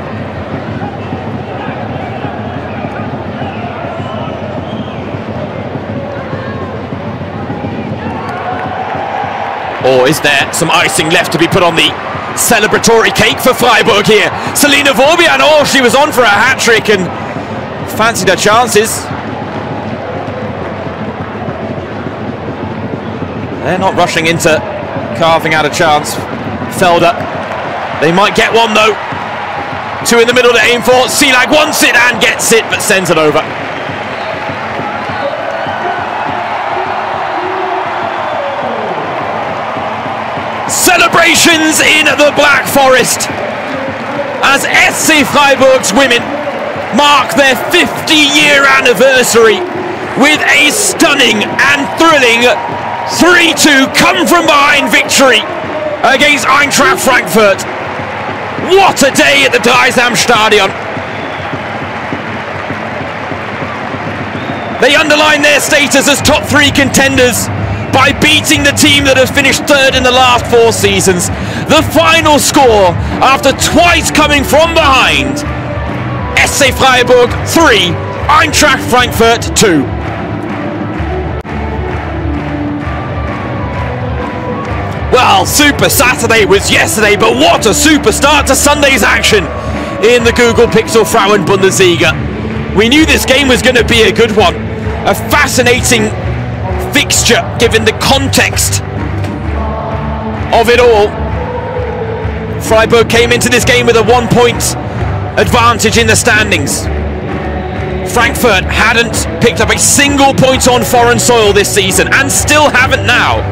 Or is there some icing left to be put on the celebratory cake for Freiburg here? Selina Vorbian, oh, she was on for a hat-trick and fancied her chances. They're not rushing into carving out a chance. Felder, they might get one though. Two in the middle to aim for. Silag wants it and gets it, but sends it over. Celebrations in the Black Forest as SC Freiburg's women mark their 50-year anniversary with a stunning and thrilling 3-2 come-from-behind victory against Eintracht Frankfurt. What a day at the Dreisam-Stadion. They underline their status as top 3 contenders by beating the team that has finished 3rd in the last 4 seasons. The final score, after twice coming from behind: SC Freiburg 3, Eintracht Frankfurt 2. Well, Super Saturday was yesterday, but what a super start to Sunday's action in the Google Pixel Frauen-Bundesliga. We knew this game was going to be a good one. A fascinating fixture, given the context of it all. Freiburg came into this game with a 1-point advantage in the standings. Frankfurt hadn't picked up a single point on foreign soil this season, and still haven't now.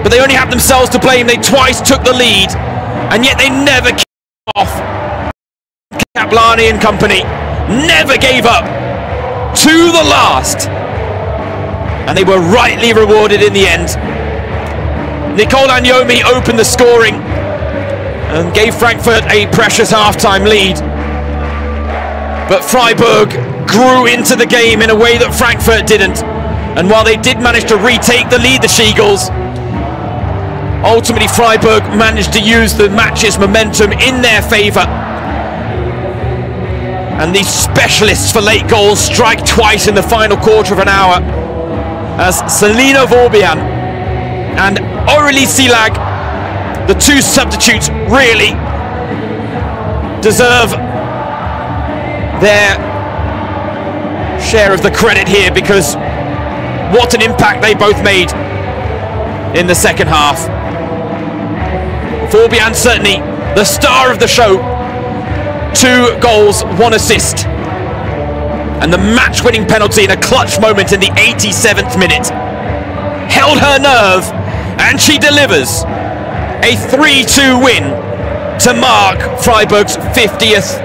But they only have themselves to blame. They twice took the lead, and yet they never gave off. Kaplani and company never gave up to the last, and they were rightly rewarded in the end. Nicole Anyomi opened the scoring and gave Frankfurt a precious half-time lead. But Freiburg grew into the game in a way that Frankfurt didn't. And while they did manage to retake the lead, the Seagulls, ultimately Freiburg managed to use the match's momentum in their favour. And these specialists for late goals strike twice in the final quarter of an hour, as Selina Vorbian and Aurélie Silag, the 2 substitutes, really deserve their share of the credit here, because what an impact they both made in the second half. Vorbian certainly the star of the show. 2 goals, 1 assist. And the match-winning penalty in a clutch moment in the 87th minute held her nerve, and she delivers a 3-2 win to mark Freiburg's 50th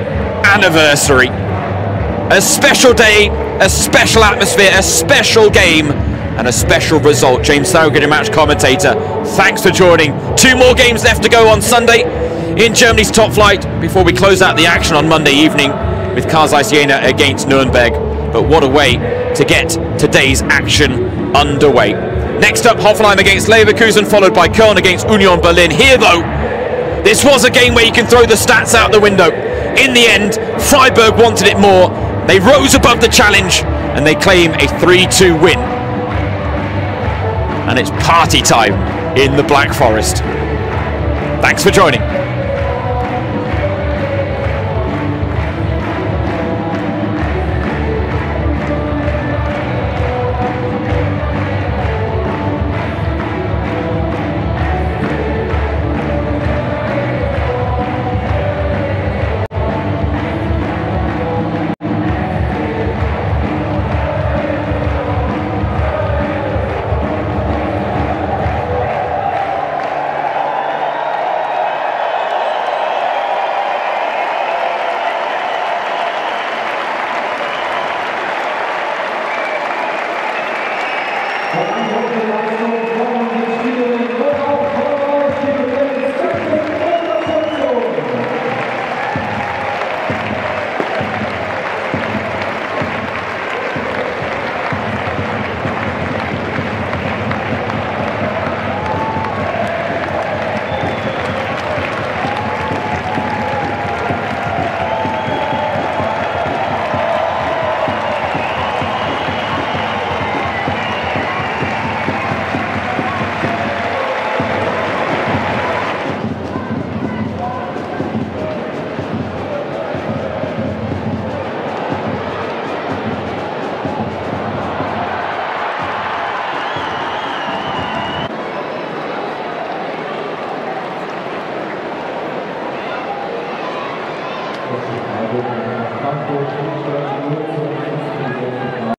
anniversary. A special day, a special atmosphere, a special game, and a special result. James Thorogood, your match commentator, thanks for joining. 2 more games left to go on Sunday in Germany's top flight before we close out the action on Monday evening with Karl Zeiss Jena against Nuremberg. But what a way to get today's action underway. Next up, Hoffenheim against Leverkusen, followed by Köln against Union Berlin. Here though, this was a game where you can throw the stats out the window. In the end, Freiburg wanted it more. They rose above the challenge and they claim a 3-2 win. And it's party time in the Black Forest. Thanks for joining. Freiburg, Eintracht Frankfurt,